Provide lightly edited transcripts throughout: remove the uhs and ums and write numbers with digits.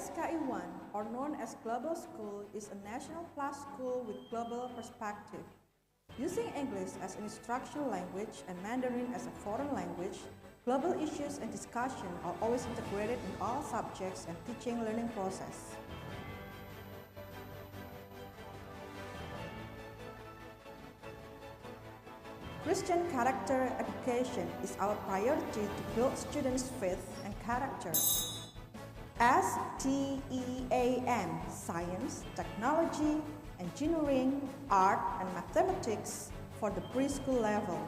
GSKI1, or known as Global School, is a national plus school with global perspective. Using English as an instructional language and Mandarin as a foreign language, global issues and discussion are always integrated in all subjects and teaching learning process. Christian character education is our priority to build students' faith and character. STEAM, Science, Technology, Engineering, Art, and Mathematics for the preschool level.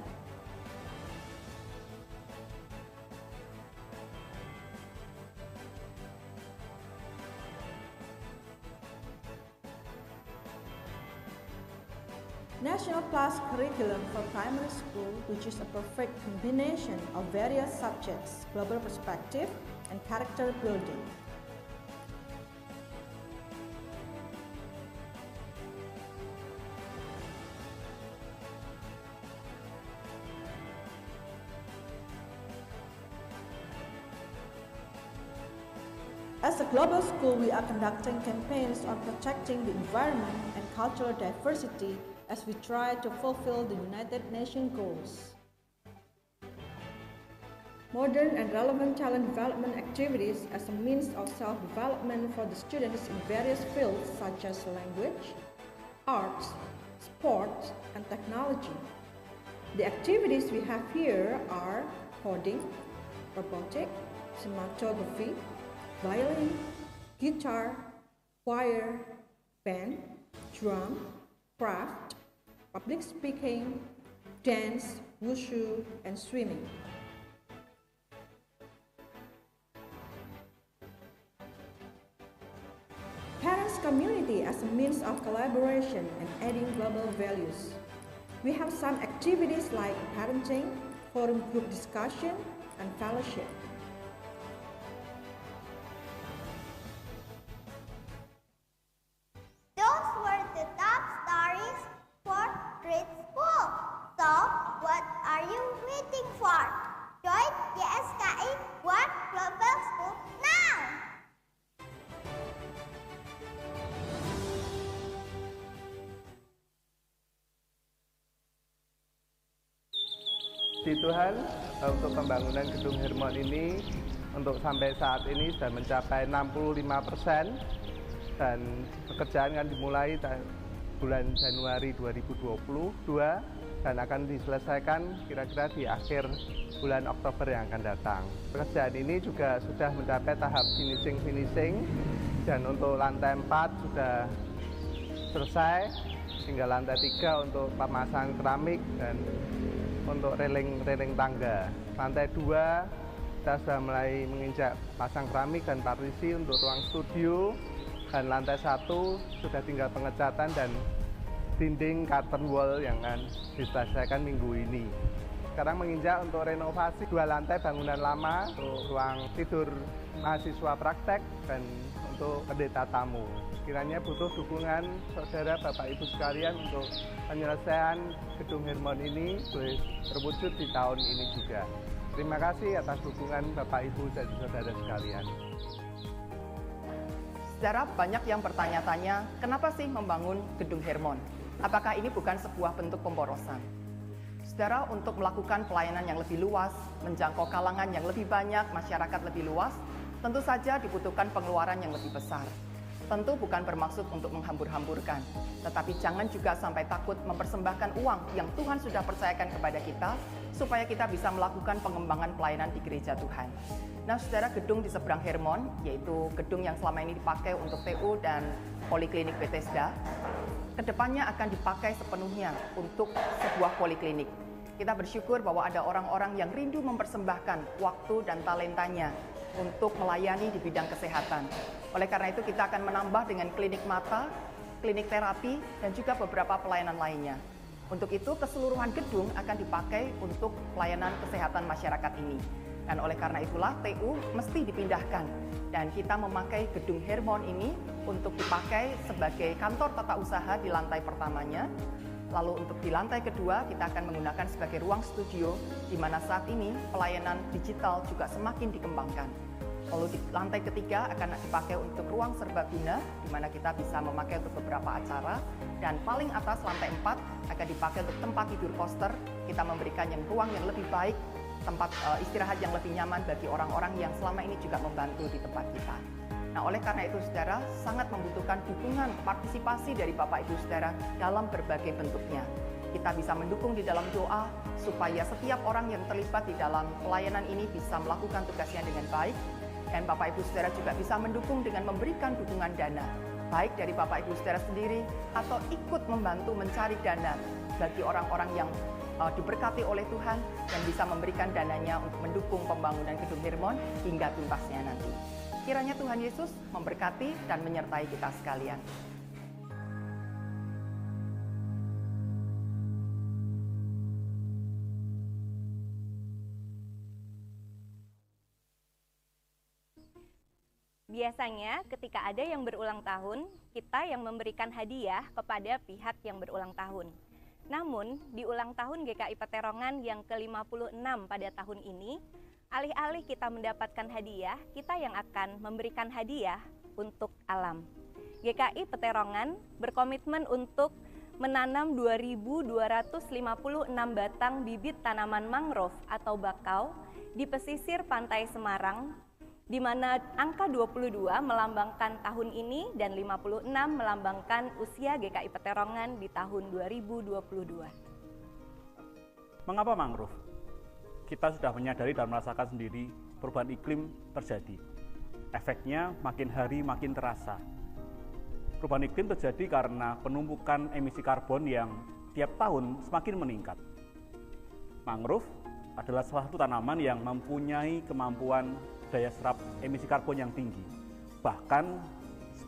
National Plus curriculum for primary school, which is a perfect combination of various subjects, global perspective, and character building. As a global school, we are conducting campaigns on protecting the environment and cultural diversity as we try to fulfill the United Nations goals. Modern and relevant talent development activities as a means of self-development for the students in various fields such as language, arts, sports, and technology. The activities we have here are coding, robotics, cinematography, violin, guitar, choir, band, drum, craft, public speaking, dance, wushu, and swimming. Parents community as a means of collaboration and adding global values. We have some activities like parenting, forum group discussion, and fellowship. Those were the top stories for grade school. So, what are you waiting for? Join GSKI 1 Global School now! Puji Tuhan, untuk pembangunan gedung Hermon ini untuk sampai saat ini sudah mencapai 65%. Dan pekerjaan akan dimulai bulan Januari 2022 dan akan diselesaikan kira-kira di akhir bulan Oktober yang akan datang. Pekerjaan ini juga sudah mencapai tahap finishing dan untuk lantai 4 sudah selesai, tinggal lantai 3 untuk pemasangan keramik dan untuk railing tangga. Lantai 2 kita sudah mulai menginjak pasang keramik dan partisi untuk ruang studio. Dan lantai 1 sudah tinggal pengecatan dan dinding curtain wall yang akan diselesaikan minggu ini. Sekarang menginjak untuk renovasi 2 lantai bangunan lama untuk ruang tidur mahasiswa praktek dan untuk pendeta tamu. Kiranya butuh dukungan saudara Bapak Ibu sekalian untuk penyelesaian gedung Hermon ini boleh terwujud di tahun ini juga. Terima kasih atas dukungan Bapak Ibu dan saudara sekalian. Saudara, banyak yang bertanya-tanya, kenapa sih membangun gedung Hermon? Apakah ini bukan sebuah bentuk pemborosan? Saudara, untuk melakukan pelayanan yang lebih luas, menjangkau kalangan yang lebih banyak, masyarakat lebih luas, tentu saja dibutuhkan pengeluaran yang lebih besar. Tentu bukan bermaksud untuk menghambur-hamburkan, tetapi jangan juga sampai takut mempersembahkan uang yang Tuhan sudah percayakan kepada kita, supaya kita bisa melakukan pengembangan pelayanan di gereja Tuhan. Nah, saudara, gedung di seberang Hermon, yaitu gedung yang selama ini dipakai untuk TU dan Poliklinik Bethesda, kedepannya akan dipakai sepenuhnya untuk sebuah poliklinik. Kita bersyukur bahwa ada orang-orang yang rindu mempersembahkan waktu dan talentanya untuk melayani di bidang kesehatan. Oleh karena itu, kita akan menambah dengan klinik mata, klinik terapi, dan juga beberapa pelayanan lainnya. Untuk itu, keseluruhan gedung akan dipakai untuk pelayanan kesehatan masyarakat ini. Dan oleh karena itulah TU mesti dipindahkan. Dan kita memakai gedung Hermon ini untuk dipakai sebagai kantor tata usaha di lantai pertamanya. Lalu untuk di lantai kedua kita akan menggunakan sebagai ruang studio, di mana saat ini pelayanan digital juga semakin dikembangkan. Lalu di lantai ketiga akan dipakai untuk ruang serbaguna, di mana kita bisa memakai untuk beberapa acara. Dan paling atas lantai 4 akan dipakai untuk tempat tidur poster. Kita memberikan ruang yang lebih baik, tempat istirahat yang lebih nyaman bagi orang-orang yang selama ini juga membantu di tempat kita. Nah, oleh karena itu saudara, sangat membutuhkan dukungan partisipasi dari Bapak Ibu Saudara dalam berbagai bentuknya. Kita bisa mendukung di dalam doa supaya setiap orang yang terlibat di dalam pelayanan ini bisa melakukan tugasnya dengan baik. Dan Bapak Ibu Saudara juga bisa mendukung dengan memberikan dukungan dana, baik dari Bapak Ibu Saudara sendiri atau ikut membantu mencari dana bagi orang-orang yang diberkati oleh Tuhan dan bisa memberikan dananya untuk mendukung pembangunan Gedung Hermon hingga tuntasnya nanti. Kiranya Tuhan Yesus memberkati dan menyertai kita sekalian. Biasanya ketika ada yang berulang tahun, kita yang memberikan hadiah kepada pihak yang berulang tahun. Namun, di ulang tahun GKI Peterongan yang ke-56 pada tahun ini, alih-alih kita mendapatkan hadiah, kita yang akan memberikan hadiah untuk alam. GKI Peterongan berkomitmen untuk menanam 2.256 batang bibit tanaman mangrove atau bakau di pesisir pantai Semarang, di mana angka 22 melambangkan tahun ini dan 56 melambangkan usia GKI Peterongan di tahun 2022. Mengapa mangrove? Kita sudah menyadari dan merasakan sendiri perubahan iklim terjadi. Efeknya makin hari makin terasa. Perubahan iklim terjadi karena penumpukan emisi karbon yang tiap tahun semakin meningkat. Mangrove adalah salah satu tanaman yang mempunyai kemampuan daya serap emisi karbon yang tinggi, bahkan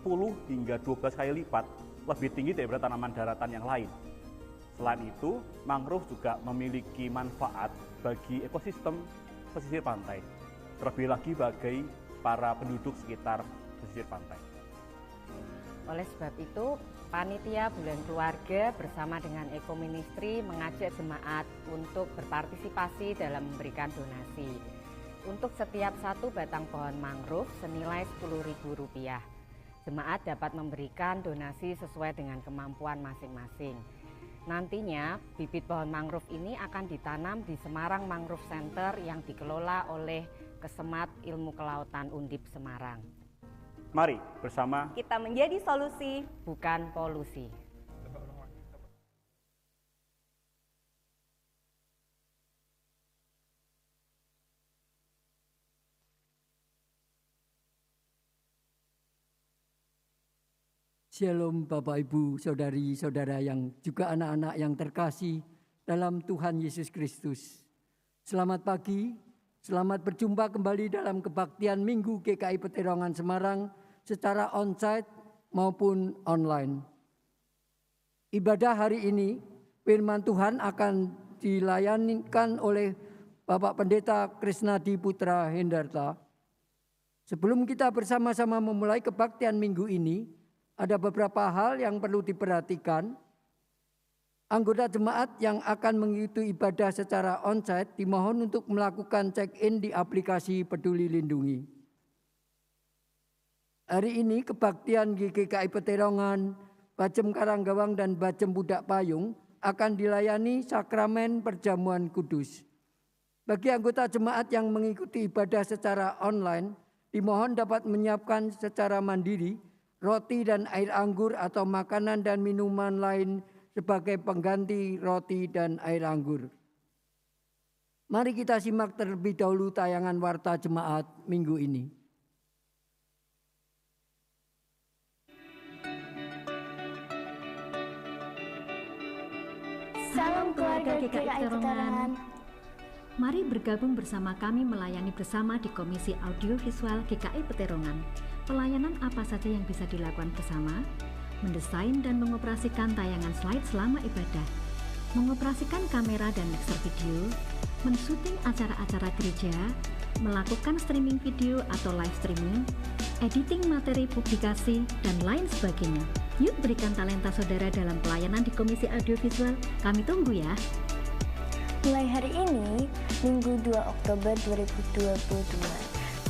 10 hingga 12 kali lipat lebih tinggi daripada tanaman daratan yang lain. Selain itu, mangrove juga memiliki manfaat bagi ekosistem pesisir pantai, terlebih lagi bagi para penduduk sekitar pesisir pantai. Oleh sebab itu, Panitia Bulan Keluarga bersama dengan Eko Ministry mengajak jemaat untuk berpartisipasi dalam memberikan donasi. Untuk setiap satu batang pohon mangrove senilai Rp10.000. Jemaat dapat memberikan donasi sesuai dengan kemampuan masing-masing. Nantinya, bibit pohon mangrove ini akan ditanam di Semarang Mangrove Center yang dikelola oleh Kesemat Ilmu Kelautan Undip Semarang. Mari bersama kita menjadi solusi, bukan polusi. Shalom Bapak Ibu, Saudari-saudara yang juga anak-anak yang terkasih dalam Tuhan Yesus Kristus. Selamat pagi, selamat berjumpa kembali dalam kebaktian Minggu GKI Peterongan Semarang secara onsite maupun online. Ibadah hari ini, firman Tuhan akan dilayanikan oleh Bapak Pendeta Krisnadi Putra Hendarta. Sebelum kita bersama-sama memulai kebaktian minggu ini, ada beberapa hal yang perlu diperhatikan. Anggota jemaat yang akan mengikuti ibadah secara onsite dimohon untuk melakukan check-in di aplikasi Peduli Lindungi. Hari ini kebaktian GKI Peterongan, Bajem Karanggawang dan Bajem Pudak Payung akan dilayani sakramen perjamuan kudus. Bagi anggota jemaat yang mengikuti ibadah secara online, dimohon dapat menyiapkan secara mandiri roti dan air anggur atau makanan dan minuman lain sebagai pengganti roti dan air anggur. Mari kita simak terlebih dahulu tayangan warta jemaat minggu ini. Salam keluarga GKI Peterongan. Mari bergabung bersama kami melayani bersama di Komisi Audiovisual GKI Peterongan. Pelayanan apa saja yang bisa dilakukan bersama? Mendesain dan mengoperasikan tayangan slide selama ibadah, mengoperasikan kamera dan mixer video, mensyuting acara-acara gereja, melakukan streaming video atau live streaming, editing materi publikasi, dan lain sebagainya. Yuk berikan talenta saudara dalam pelayanan di Komisi Audiovisual. Kami tunggu ya. Mulai hari ini, Minggu 2 Oktober 2022,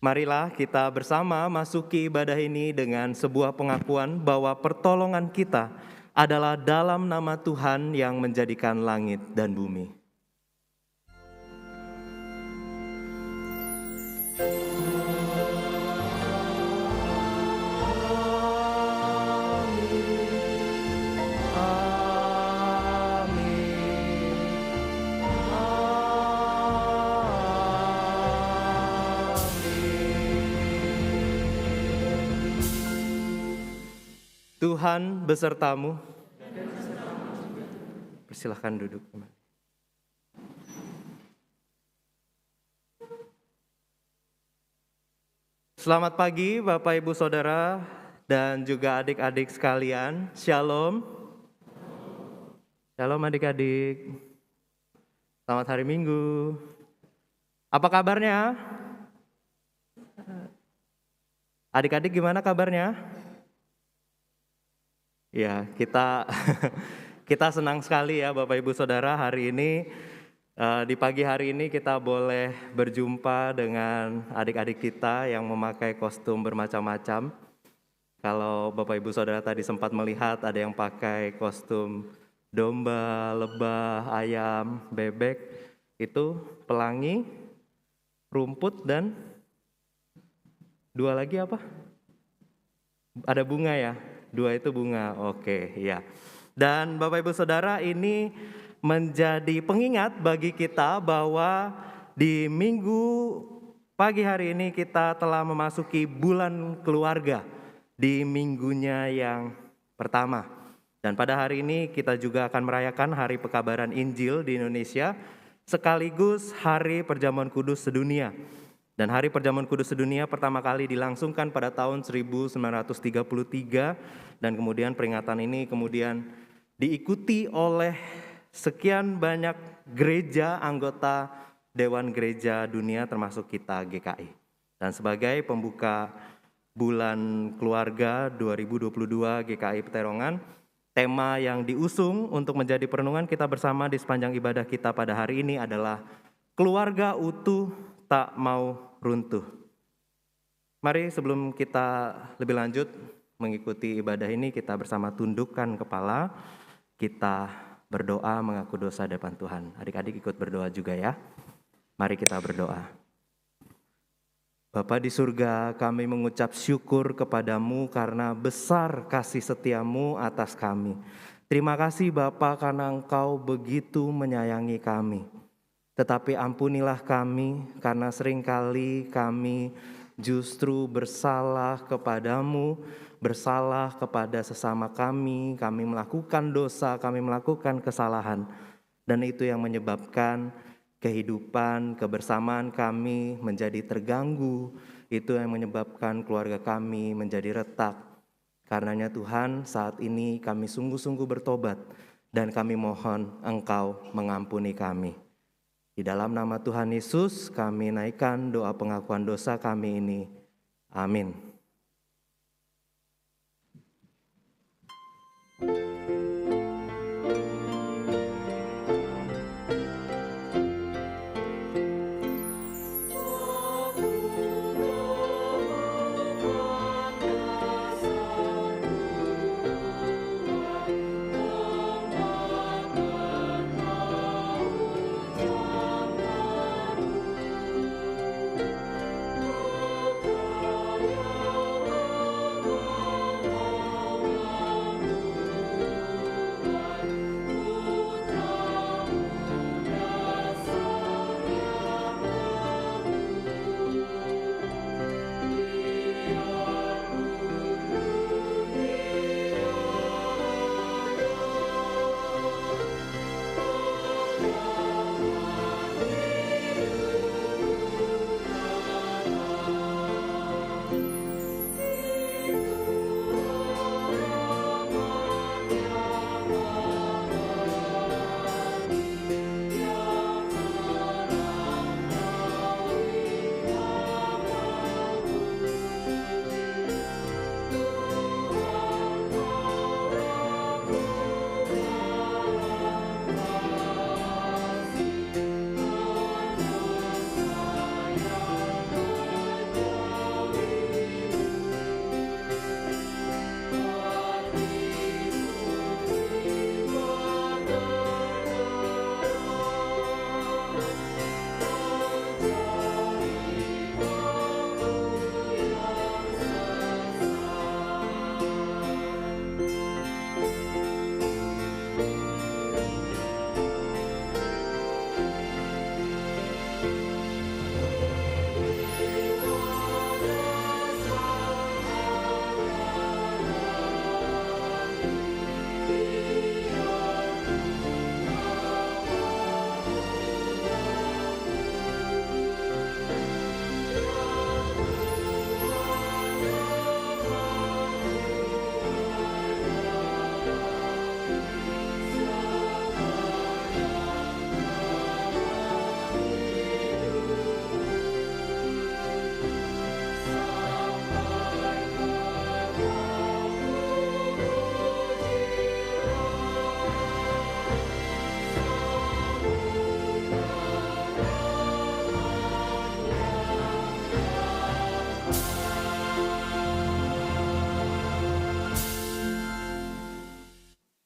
Marilah kita bersama masuki ibadah ini dengan sebuah pengakuan bahwa pertolongan kita adalah dalam nama Tuhan yang menjadikan langit dan bumi. Tuhan besertamu. Persilahkan duduk. Selamat pagi Bapak Ibu Saudara dan juga adik-adik sekalian. Shalom. Shalom adik-adik. Selamat hari Minggu. Apa kabarnya? Adik-adik gimana kabarnya? Ya, kita senang sekali ya Bapak Ibu Saudara hari ini, di pagi hari ini kita boleh berjumpa dengan adik-adik kita yang memakai kostum bermacam-macam. Kalau Bapak Ibu Saudara tadi sempat melihat ada yang pakai kostum domba, lebah, ayam, bebek, itu pelangi, rumput, dan dua lagi apa? Ada bunga ya? Dua itu bunga, oke ya. Dan Bapak Ibu Saudara, ini menjadi pengingat bagi kita bahwa di minggu pagi hari ini kita telah memasuki bulan keluarga di minggunya yang pertama. Dan pada hari ini kita juga akan merayakan Hari Pekabaran Injil di Indonesia sekaligus Hari Perjamuan Kudus Sedunia. Dan Hari Perjamuan Kudus Sedunia pertama kali dilangsungkan pada tahun 1933 dan kemudian peringatan ini kemudian diikuti oleh sekian banyak gereja anggota Dewan Gereja Dunia termasuk kita GKI. Dan sebagai pembuka bulan keluarga 2022 GKI Peterongan, tema yang diusung untuk menjadi perenungan kita bersama di sepanjang ibadah kita pada hari ini adalah keluarga utuh tak mau runtuh. Mari sebelum kita lebih lanjut mengikuti ibadah ini, kita bersama tundukkan kepala, kita berdoa mengaku dosa di depan Tuhan. Adik-adik ikut berdoa juga ya. Mari kita berdoa. Bapa di surga, kami mengucap syukur kepadamu karena besar kasih setiamu atas kami. Terima kasih Bapa karena Engkau begitu menyayangi kami. Tetapi ampunilah kami karena seringkali kami justru bersalah kepadamu, bersalah kepada sesama kami melakukan dosa, kami melakukan kesalahan. Dan itu yang menyebabkan kehidupan, kebersamaan kami menjadi terganggu, itu yang menyebabkan keluarga kami menjadi retak. Karenanya Tuhan, saat ini kami sungguh-sungguh bertobat dan kami mohon Engkau mengampuni kami. Di dalam nama Tuhan Yesus kami naikkan doa pengakuan dosa kami ini. Amin.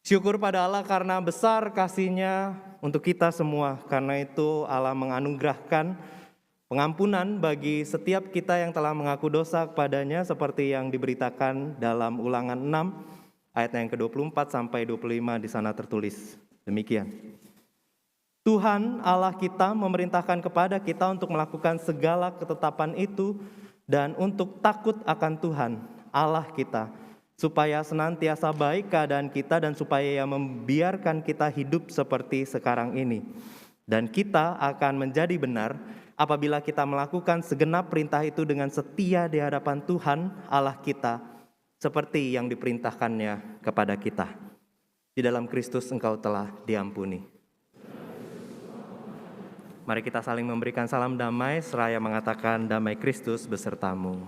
Syukur pada Allah karena besar kasih-Nya untuk kita semua. Karena itu Allah menganugerahkan pengampunan bagi setiap kita yang telah mengaku dosa kepadanya seperti yang diberitakan dalam Ulangan 6 ayat yang ke-24 sampai 25 di sana tertulis. Demikian. Tuhan Allah kita memerintahkan kepada kita untuk melakukan segala ketetapan itu dan untuk takut akan Tuhan Allah kita, supaya senantiasa baik keadaan kita dan supaya Ia membiarkan kita hidup seperti sekarang ini. Dan kita akan menjadi benar apabila kita melakukan segenap perintah itu dengan setia di hadapan Tuhan Allah kita, seperti yang diperintahkannya kepada kita. Di dalam Kristus engkau telah diampuni. Mari kita saling memberikan salam damai seraya mengatakan damai Kristus besertamu.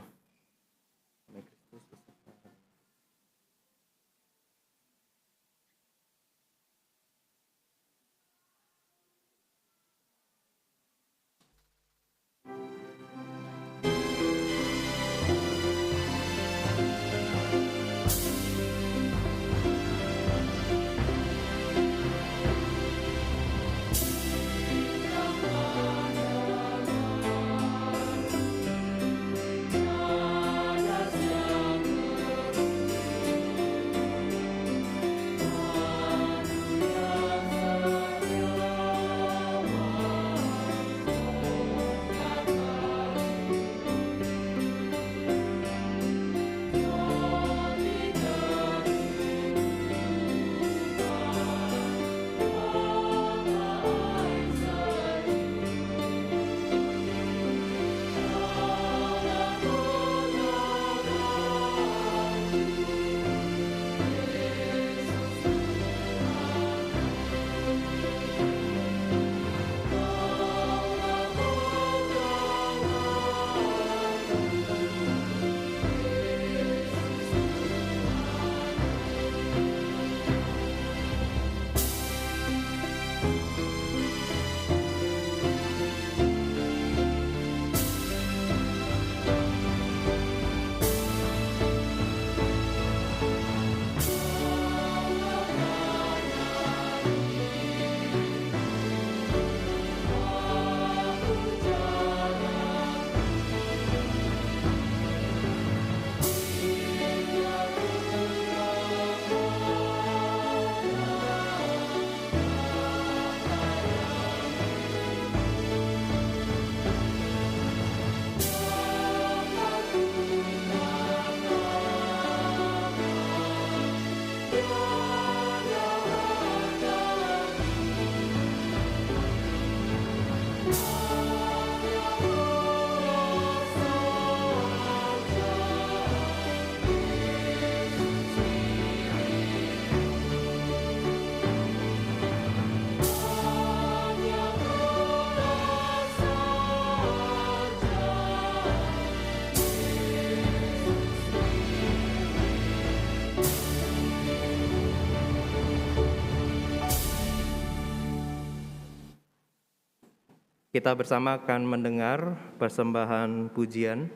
Kita bersama akan mendengar persembahan pujian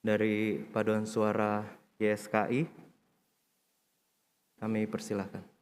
dari Paduan Suara YSKI. Kami persilakan.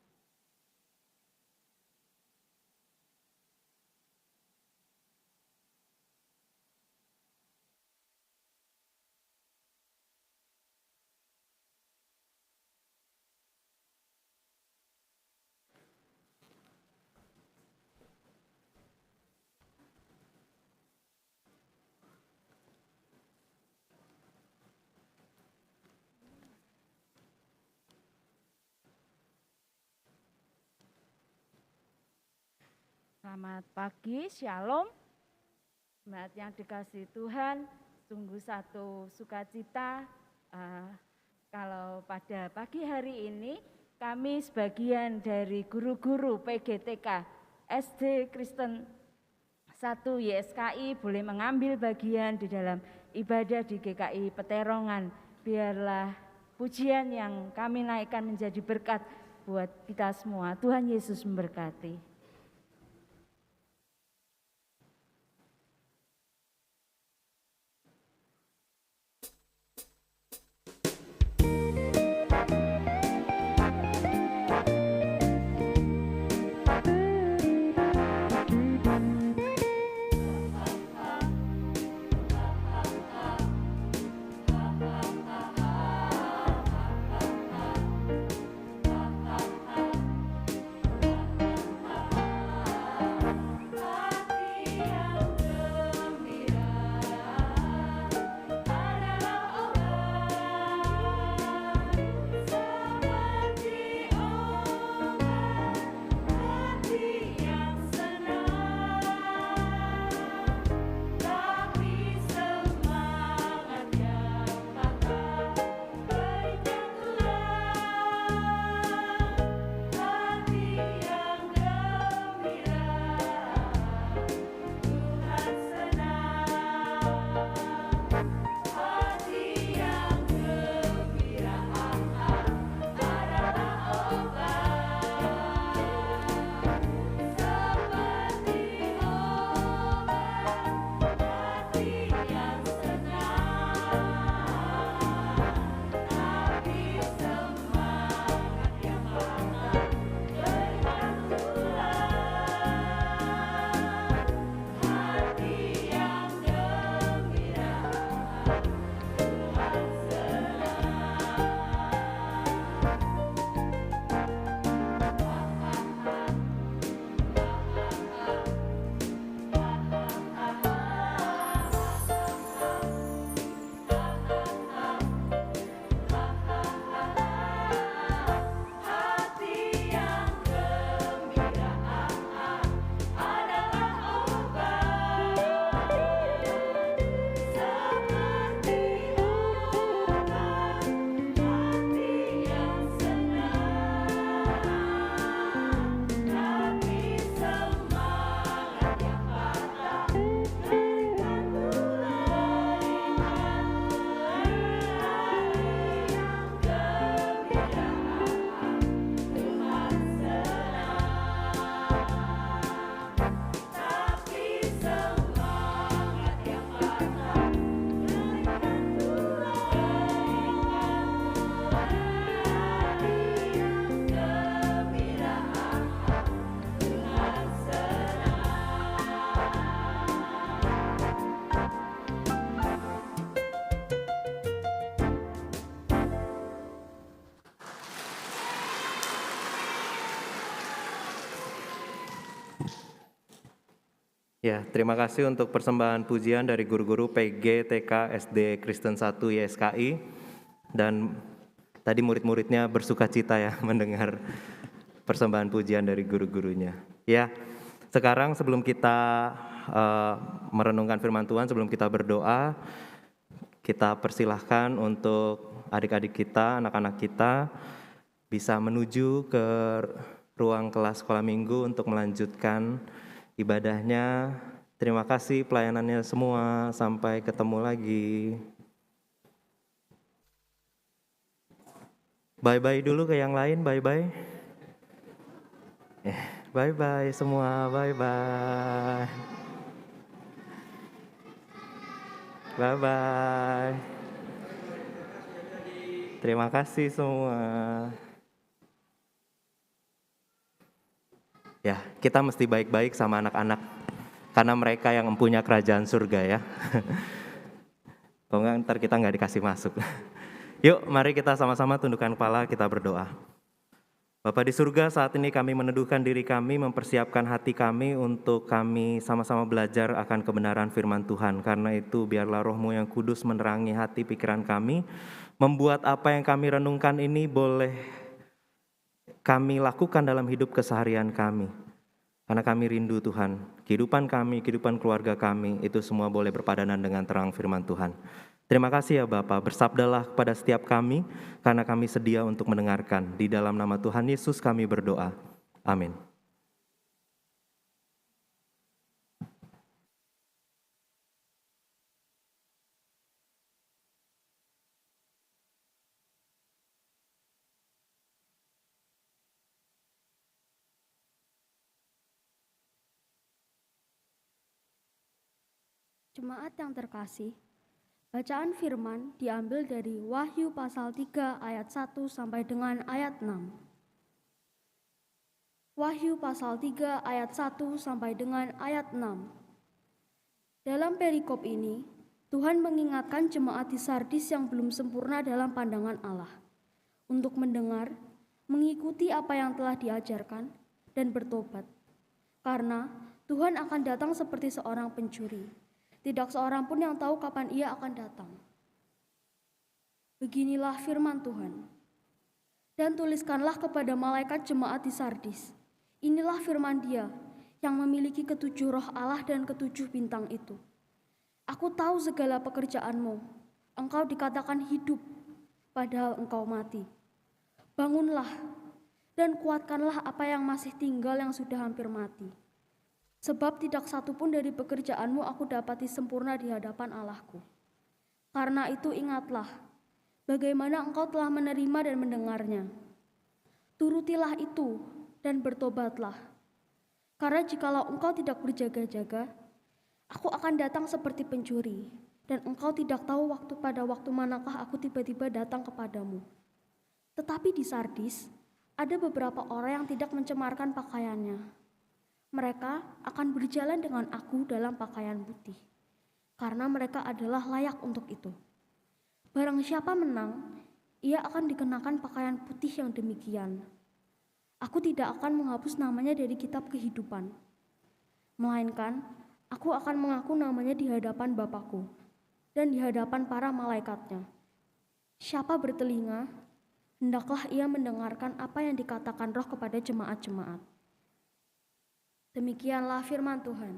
Selamat pagi, Shalom. Jemaat yang dikasihi Tuhan, sungguh satu sukacita kalau pada pagi hari ini kami sebagian dari guru-guru PGTK SD Kristen 1 YSKI boleh mengambil bagian di dalam ibadah di GKI Peterongan. Biarlah pujian yang kami naikkan menjadi berkat buat kita semua. Tuhan Yesus memberkati. Ya, terima kasih untuk persembahan pujian dari guru-guru PG, TK, SD Kristen 1 YSKI. Dan tadi murid-muridnya bersuka cita ya mendengar persembahan pujian dari guru-gurunya. Ya, sekarang sebelum kita merenungkan firman Tuhan, sebelum kita berdoa, kita persilahkan untuk adik-adik kita, anak-anak kita bisa menuju ke ruang kelas sekolah minggu untuk melanjutkan ibadahnya. Terima kasih pelayanannya semua, sampai ketemu lagi. Bye-bye dulu ke yang lain, bye-bye. Bye-bye semua, bye-bye. Bye-bye. Terima kasih semua. Ya, kita mesti baik-baik sama anak-anak, karena mereka yang mempunyai kerajaan surga ya. Kalau enggak ntar kita nggak dikasih masuk. Yuk, mari kita sama-sama tundukkan kepala, kita berdoa. Bapa di surga, saat ini kami meneduhkan diri kami, mempersiapkan hati kami untuk kami sama-sama belajar akan kebenaran firman Tuhan. Karena itu biarlah Roh-Mu yang kudus menerangi hati pikiran kami, membuat apa yang kami renungkan ini boleh kami lakukan dalam hidup keseharian kami. Karena kami rindu Tuhan, kehidupan kami, kehidupan keluarga kami, itu semua boleh berpadanan dengan terang firman Tuhan. Terima kasih ya Bapa, bersabdalah kepada setiap kami, karena kami sedia untuk mendengarkan. Di dalam nama Tuhan Yesus kami berdoa. Amin. Jemaat yang terkasih, bacaan firman diambil dari Wahyu pasal 3 ayat 1 sampai dengan ayat 6. Wahyu pasal 3 ayat 1 sampai dengan ayat 6. Dalam perikop ini, Tuhan mengingatkan jemaat di Sardis yang belum sempurna dalam pandangan Allah untuk mendengar, mengikuti apa yang telah diajarkan, dan bertobat. Karena Tuhan akan datang seperti seorang pencuri. Tidak seorang pun yang tahu kapan ia akan datang. Beginilah firman Tuhan. Dan tuliskanlah kepada malaikat jemaat di Sardis. Inilah firman Dia yang memiliki ketujuh roh Allah dan ketujuh bintang itu. Aku tahu segala pekerjaanmu. Engkau dikatakan hidup, padahal engkau mati. Bangunlah dan kuatkanlah apa yang masih tinggal yang sudah hampir mati. Sebab tidak satu pun dari pekerjaanmu aku dapati sempurna di hadapan Allahku. Karena itu ingatlah, bagaimana engkau telah menerima dan mendengarnya. Turutilah itu dan bertobatlah. Karena jikalau engkau tidak berjaga-jaga, aku akan datang seperti pencuri, dan engkau tidak tahu pada waktu manakah aku tiba-tiba datang kepadamu. Tetapi di Sardis, ada beberapa orang yang tidak mencemarkan pakaiannya. Mereka akan berjalan dengan aku dalam pakaian putih, karena mereka adalah layak untuk itu. Barang siapa menang, ia akan dikenakan pakaian putih yang demikian. Aku tidak akan menghapus namanya dari kitab kehidupan, melainkan aku akan mengaku namanya di hadapan Bapakku dan di hadapan para malaikatnya. Siapa bertelinga, hendaklah ia mendengarkan apa yang dikatakan Roh kepada jemaat-jemaat. Demikianlah firman Tuhan.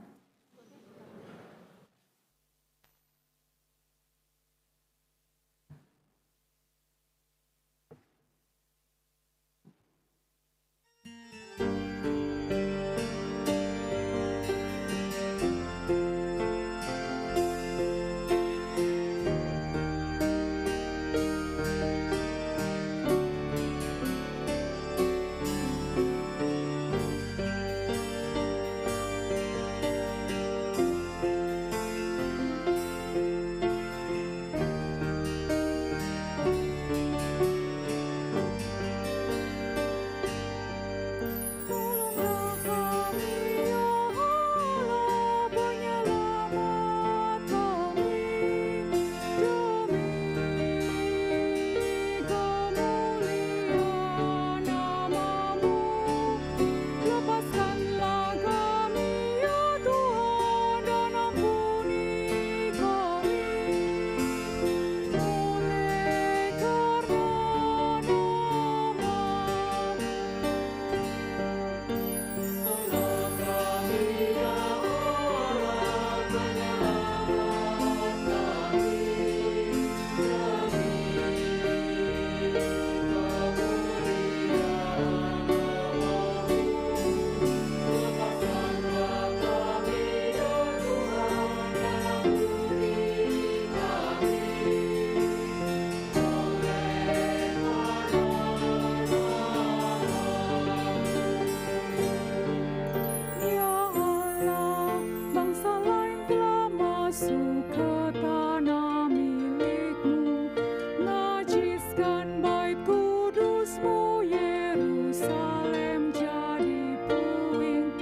masuk ke tanah milik-Mu, najiskan bait kudus-Mu, Yerusalem jadi puing.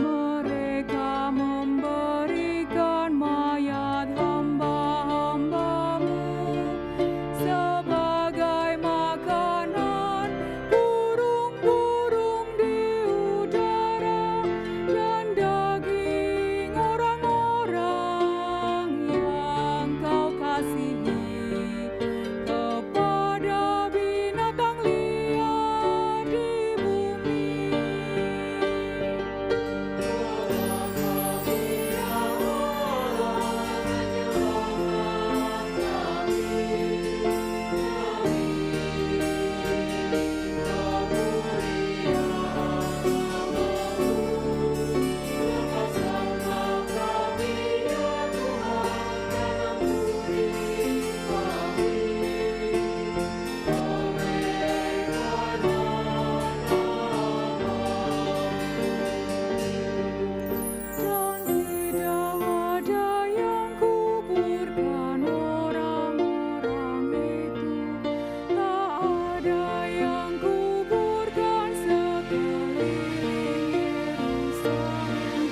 Mereka memberikan mayat hamba-hamba-Mu sebagai makanan burung-burung di udara dan daging orang-orang yang Kau kasihi kepada binatang liar di bumi. Dan tidak ada yang kuburkan orang-orang itu, tak ada yang kuburkan sekeliling Yerusalem.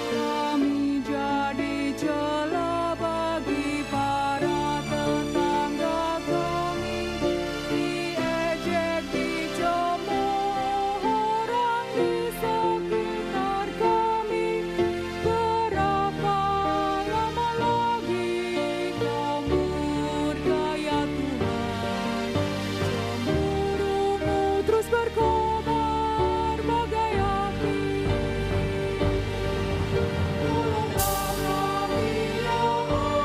Kami jadi celah bagi para tetangga kami, diejek, dicemooh orang di sekitar kami. Berapa lama lagi Kau murka ya Tuhan? Cemburu-Mu terus berkobar bagai api. Tolonglah kami ya Allah, penyelamat kami.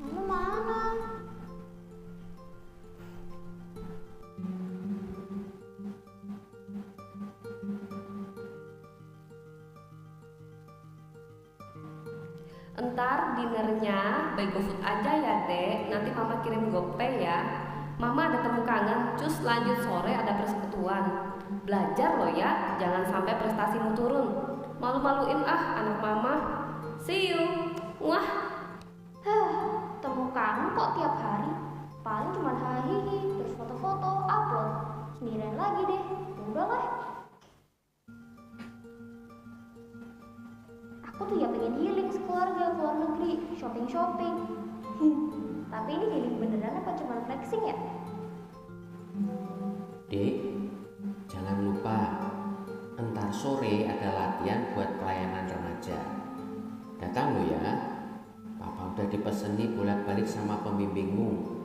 Mama mana? Entar dinernya by GoFood aja ya Dek, nanti Mama kirim GoPay ya. Mama ada temu kangen, cus lanjut sore ada persekutuan. Belajar loh ya, jangan sampai prestasimu turun. Malu-maluin anak Mama. See you. Wah. Temu kangen kok tiap hari. Paling cuma hahihi, terus foto-foto, upload. Sendirian lagi deh. Udahlah. Aku tuh ya pengen healing sekeluarga, keluar negeri, shopping-shopping. Tapi ini healing beneran apa cuma flexing ya? Dek, jangan lupa, entar sore ada latihan buat pelayanan remaja. Datang lo ya, Papa udah dipeseni bolak-balik sama pembimbingmu.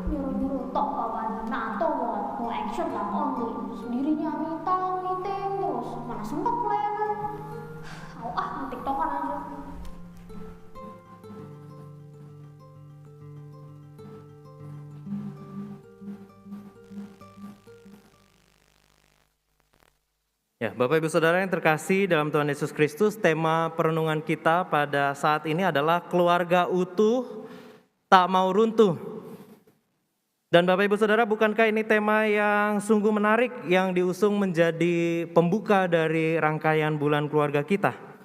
Nyuruh-nyuruh tok kawan, nato banget, mau action lah only. Sendirinya meeting terus, mana sempat pelayanan. TikTokan aja. Ya, Bapak Ibu Saudara yang terkasih dalam Tuhan Yesus Kristus, tema perenungan kita pada saat ini adalah keluarga utuh tak mau runtuh. Dan Bapak Ibu Saudara, bukankah ini tema yang sungguh menarik yang diusung menjadi pembuka dari rangkaian bulan keluarga kita?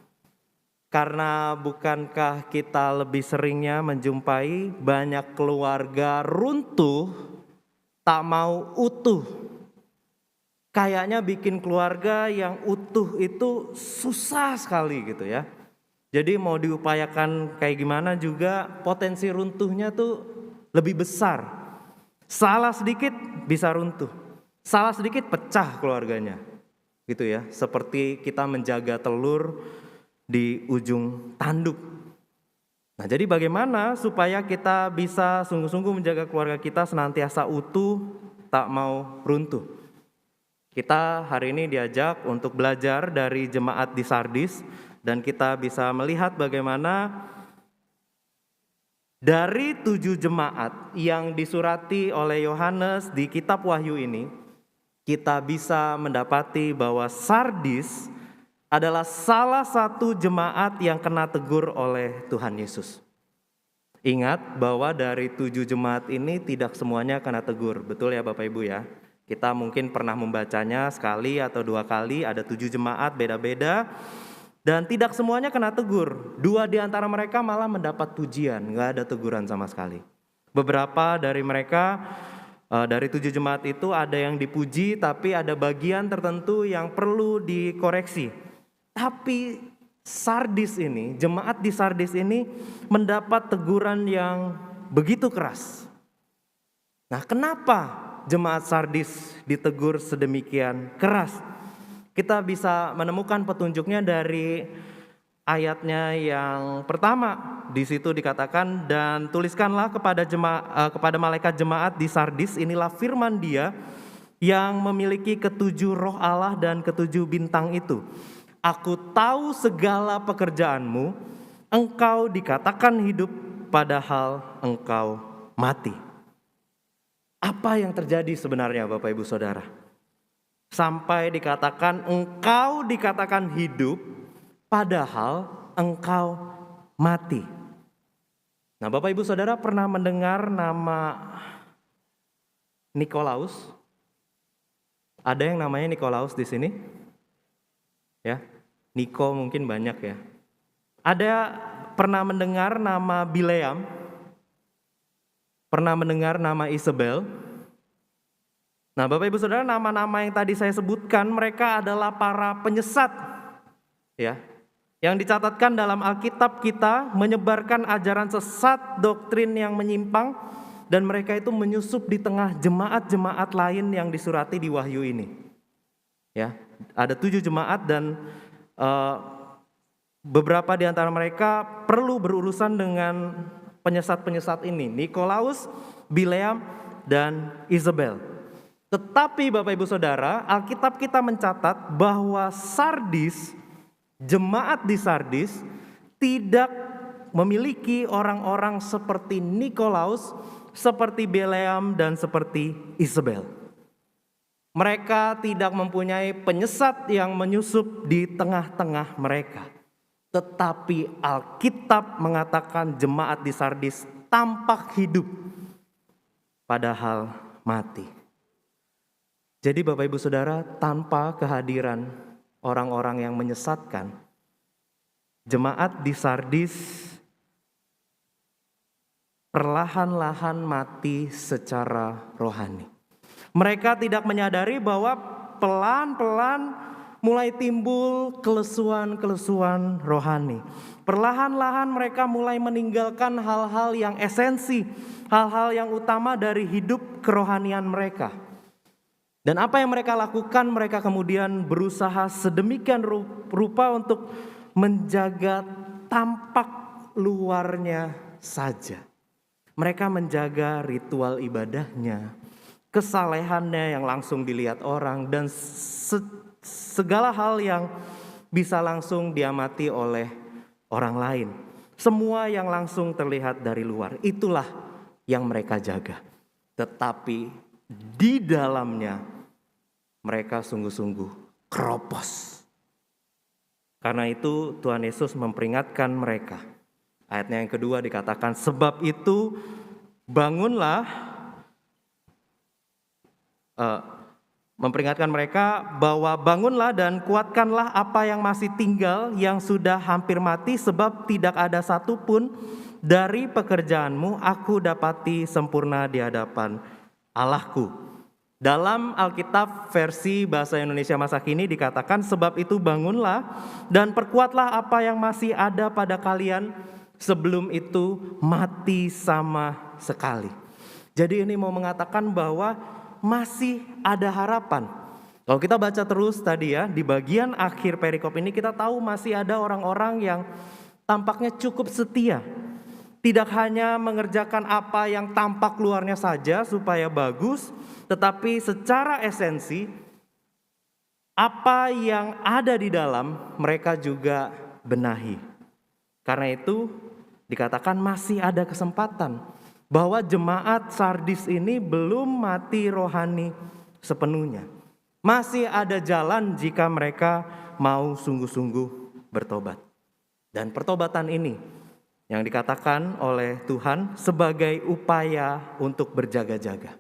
Karena bukankah kita lebih seringnya menjumpai banyak keluarga runtuh tak mau utuh? kayaknya bikin keluarga yang utuh itu susah sekali gitu ya. Jadi mau diupayakan kayak gimana juga potensi runtuhnya tuh lebih besar. Salah sedikit bisa runtuh, salah sedikit pecah keluarganya gitu ya. Seperti kita menjaga telur di ujung tanduk. Nah, jadi bagaimana supaya kita bisa sungguh-sungguh menjaga keluarga kita senantiasa utuh, tak mau runtuh? Kita hari ini diajak untuk belajar dari jemaat di Sardis, dan kita bisa melihat bagaimana dari 7 jemaat yang disurati oleh Yohanes di kitab Wahyu ini, kita bisa mendapati bahwa Sardis adalah salah satu jemaat yang kena tegur oleh Tuhan Yesus. Ingat bahwa dari 7 jemaat ini tidak semuanya kena tegur. Betul ya Bapak Ibu ya? Kita mungkin pernah membacanya sekali atau 2 kali, ada 7 jemaat beda-beda. Dan tidak semuanya kena tegur. 2 di antara mereka malah mendapat pujian, nggak ada teguran sama sekali. Beberapa dari mereka, dari 7 jemaat itu ada yang dipuji, tapi ada bagian tertentu yang perlu dikoreksi. Tapi Sardis ini, jemaat di Sardis ini mendapat teguran yang begitu keras. Nah, kenapa jemaat Sardis ditegur sedemikian keras? Kita bisa menemukan petunjuknya dari ayatnya yang pertama. Di situ dikatakan, dan tuliskanlah kepada malaikat jemaat di Sardis, inilah firman Dia yang memiliki 7 roh Allah dan 7 bintang itu. Aku tahu segala pekerjaanmu, engkau dikatakan hidup padahal engkau mati. Apa yang terjadi sebenarnya Bapak Ibu Saudara? Sampai dikatakan engkau dikatakan hidup padahal engkau mati. Nah, Bapak Ibu Saudara pernah mendengar nama Nikolaus? Ada yang namanya Nikolaus di sini? Ya, Niko mungkin banyak ya. Ada pernah mendengar nama Bileam? Pernah mendengar nama Isabel? Nah, Bapak Ibu Saudara, nama-nama yang tadi saya sebutkan mereka adalah para penyesat ya, yang dicatatkan dalam Alkitab kita menyebarkan ajaran sesat, doktrin yang menyimpang, dan mereka itu menyusup di tengah jemaat-jemaat lain yang disurati di Wahyu ini. Ya, ada 7 jemaat dan beberapa di antara mereka perlu berurusan dengan penyesat-penyesat ini, Nikolaus, Bileam, dan Isabel. Tetapi Bapak Ibu Saudara, Alkitab kita mencatat bahwa Sardis, jemaat di Sardis tidak memiliki orang-orang seperti Nikolaus, seperti Bileam, dan seperti Isabel. Mereka tidak mempunyai penyesat yang menyusup di tengah-tengah mereka. Tetapi Alkitab mengatakan jemaat di Sardis tampak hidup, padahal mati. Jadi Bapak Ibu Saudara, tanpa kehadiran orang-orang yang menyesatkan, jemaat di Sardis perlahan-lahan mati secara rohani. Mereka tidak menyadari bahwa pelan-pelan mulai timbul kelesuan-kelesuan rohani. Perlahan-lahan mereka mulai meninggalkan hal-hal yang esensi, hal-hal yang utama dari hidup kerohanian mereka. Dan apa yang mereka lakukan, mereka kemudian berusaha sedemikian rupa untuk menjaga tampak luarnya saja. Mereka menjaga ritual ibadahnya, kesalehannya yang langsung dilihat orang, dan segala hal yang bisa langsung diamati oleh orang lain. Semua yang langsung terlihat dari luar, itulah yang mereka jaga. Tetapi di dalamnya mereka sungguh-sungguh keropos. Karena itu Tuhan Yesus memperingatkan mereka. Ayatnya yang kedua dikatakan, sebab itu bangunlah, memperingatkan mereka bahwa bangunlah dan kuatkanlah apa yang masih tinggal yang sudah hampir mati, sebab tidak ada satupun dari pekerjaanmu aku dapati sempurna di hadapan Allahku. Dalam Alkitab versi bahasa Indonesia masa kini dikatakan, sebab itu bangunlah dan perkuatlah apa yang masih ada pada kalian, sebelum itu mati sama sekali. Jadi ini mau mengatakan bahwa masih ada harapan. Kalau kita baca terus tadi ya, di bagian akhir perikop ini kita tahu masih ada orang-orang yang tampaknya cukup setia. Tidak hanya mengerjakan apa yang tampak luarnya saja supaya bagus, tetapi secara esensi apa yang ada di dalam mereka juga benahi. Karena itu dikatakan masih ada kesempatan bahwa jemaat Sardis ini belum mati rohani sepenuhnya. Masih ada jalan jika mereka mau sungguh-sungguh bertobat. Dan pertobatan ini yang dikatakan oleh Tuhan sebagai upaya untuk berjaga-jaga.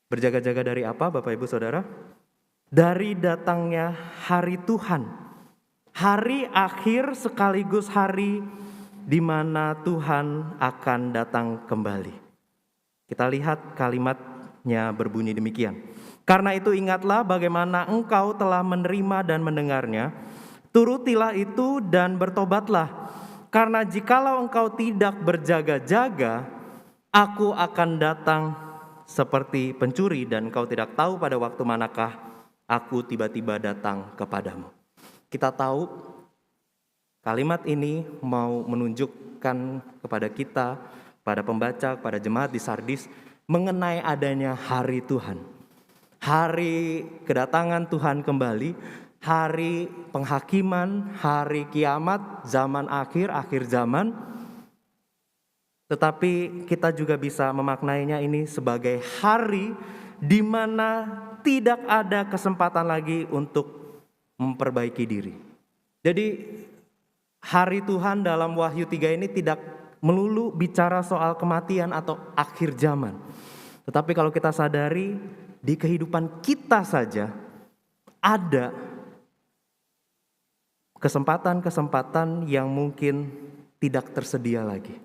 Berjaga-jaga dari apa, Bapak Ibu Saudara? Dari datangnya hari Tuhan. Hari akhir sekaligus hari di mana Tuhan akan datang kembali. Kita lihat kalimatnya berbunyi demikian. Karena itu ingatlah bagaimana engkau telah menerima dan mendengarnya. Turutilah itu dan bertobatlah. Karena jikalau engkau tidak berjaga-jaga, aku akan datang seperti pencuri dan engkau tidak tahu pada waktu manakah aku tiba-tiba datang kepadamu. Kita tahu kalimat ini mau menunjukkan kepada kita, pada pembaca, pada jemaat di Sardis, mengenai adanya hari Tuhan. Hari kedatangan Tuhan kembali, hari penghakiman, hari kiamat, zaman akhir, akhir zaman. Tetapi kita juga bisa memaknainya ini sebagai hari di mana tidak ada kesempatan lagi untuk memperbaiki diri. Jadi hari Tuhan dalam Wahyu 3 ini tidak melulu bicara soal kematian atau akhir zaman. Tetapi kalau kita sadari di kehidupan kita saja ada kesempatan-kesempatan yang mungkin tidak tersedia lagi.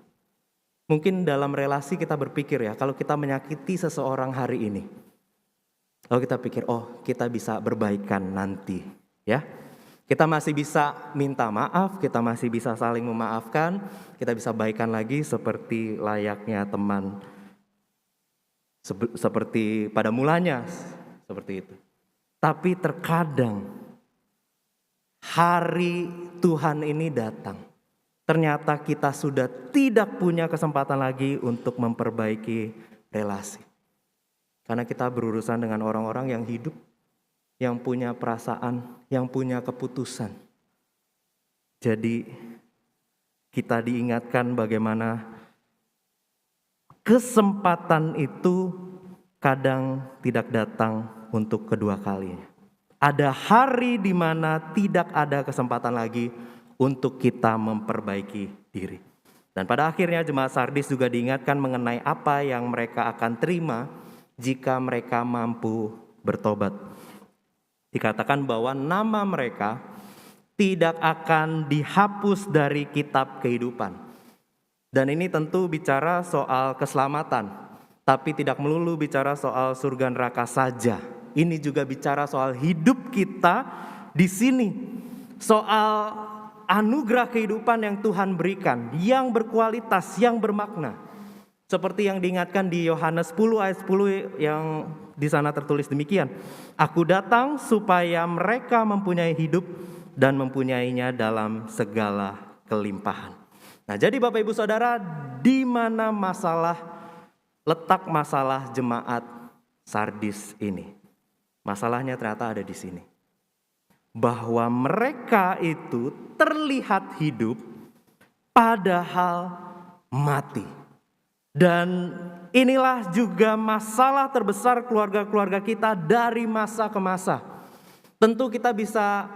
Mungkin dalam relasi kita berpikir ya, kalau kita menyakiti seseorang hari ini, lalu kita pikir, oh kita bisa berbaikan nanti ya. Kita masih bisa minta maaf, kita masih bisa saling memaafkan, kita bisa baikan lagi seperti layaknya teman, seperti pada mulanya, seperti itu. Tapi terkadang hari Tuhan ini datang. Ternyata kita sudah tidak punya kesempatan lagi untuk memperbaiki relasi. Karena kita berurusan dengan orang-orang yang hidup, yang punya perasaan, yang punya keputusan. Jadi kita diingatkan bagaimana kesempatan itu kadang tidak datang untuk kedua kalinya. Ada hari di mana tidak ada kesempatan lagi untuk kita memperbaiki diri. Dan pada akhirnya jemaat Sardis juga diingatkan mengenai apa yang mereka akan terima jika mereka mampu bertobat. Dikatakan bahwa nama mereka tidak akan dihapus dari kitab kehidupan. Dan ini tentu bicara soal keselamatan, tapi tidak melulu bicara soal surga neraka saja. Ini juga bicara soal hidup kita di sini. Soal anugerah kehidupan yang Tuhan berikan, yang berkualitas, yang bermakna. Seperti yang diingatkan di Yohanes 10 ayat 10 yang di sana tertulis demikian. Aku datang supaya mereka mempunyai hidup dan mempunyainya dalam segala kelimpahan. Nah, jadi Bapak Ibu Saudara, di mana letak masalah jemaat Sardis ini? Masalahnya ternyata ada di sini. Bahwa mereka itu terlihat hidup padahal mati. Dan inilah juga masalah terbesar keluarga-keluarga kita dari masa ke masa. Tentu kita bisa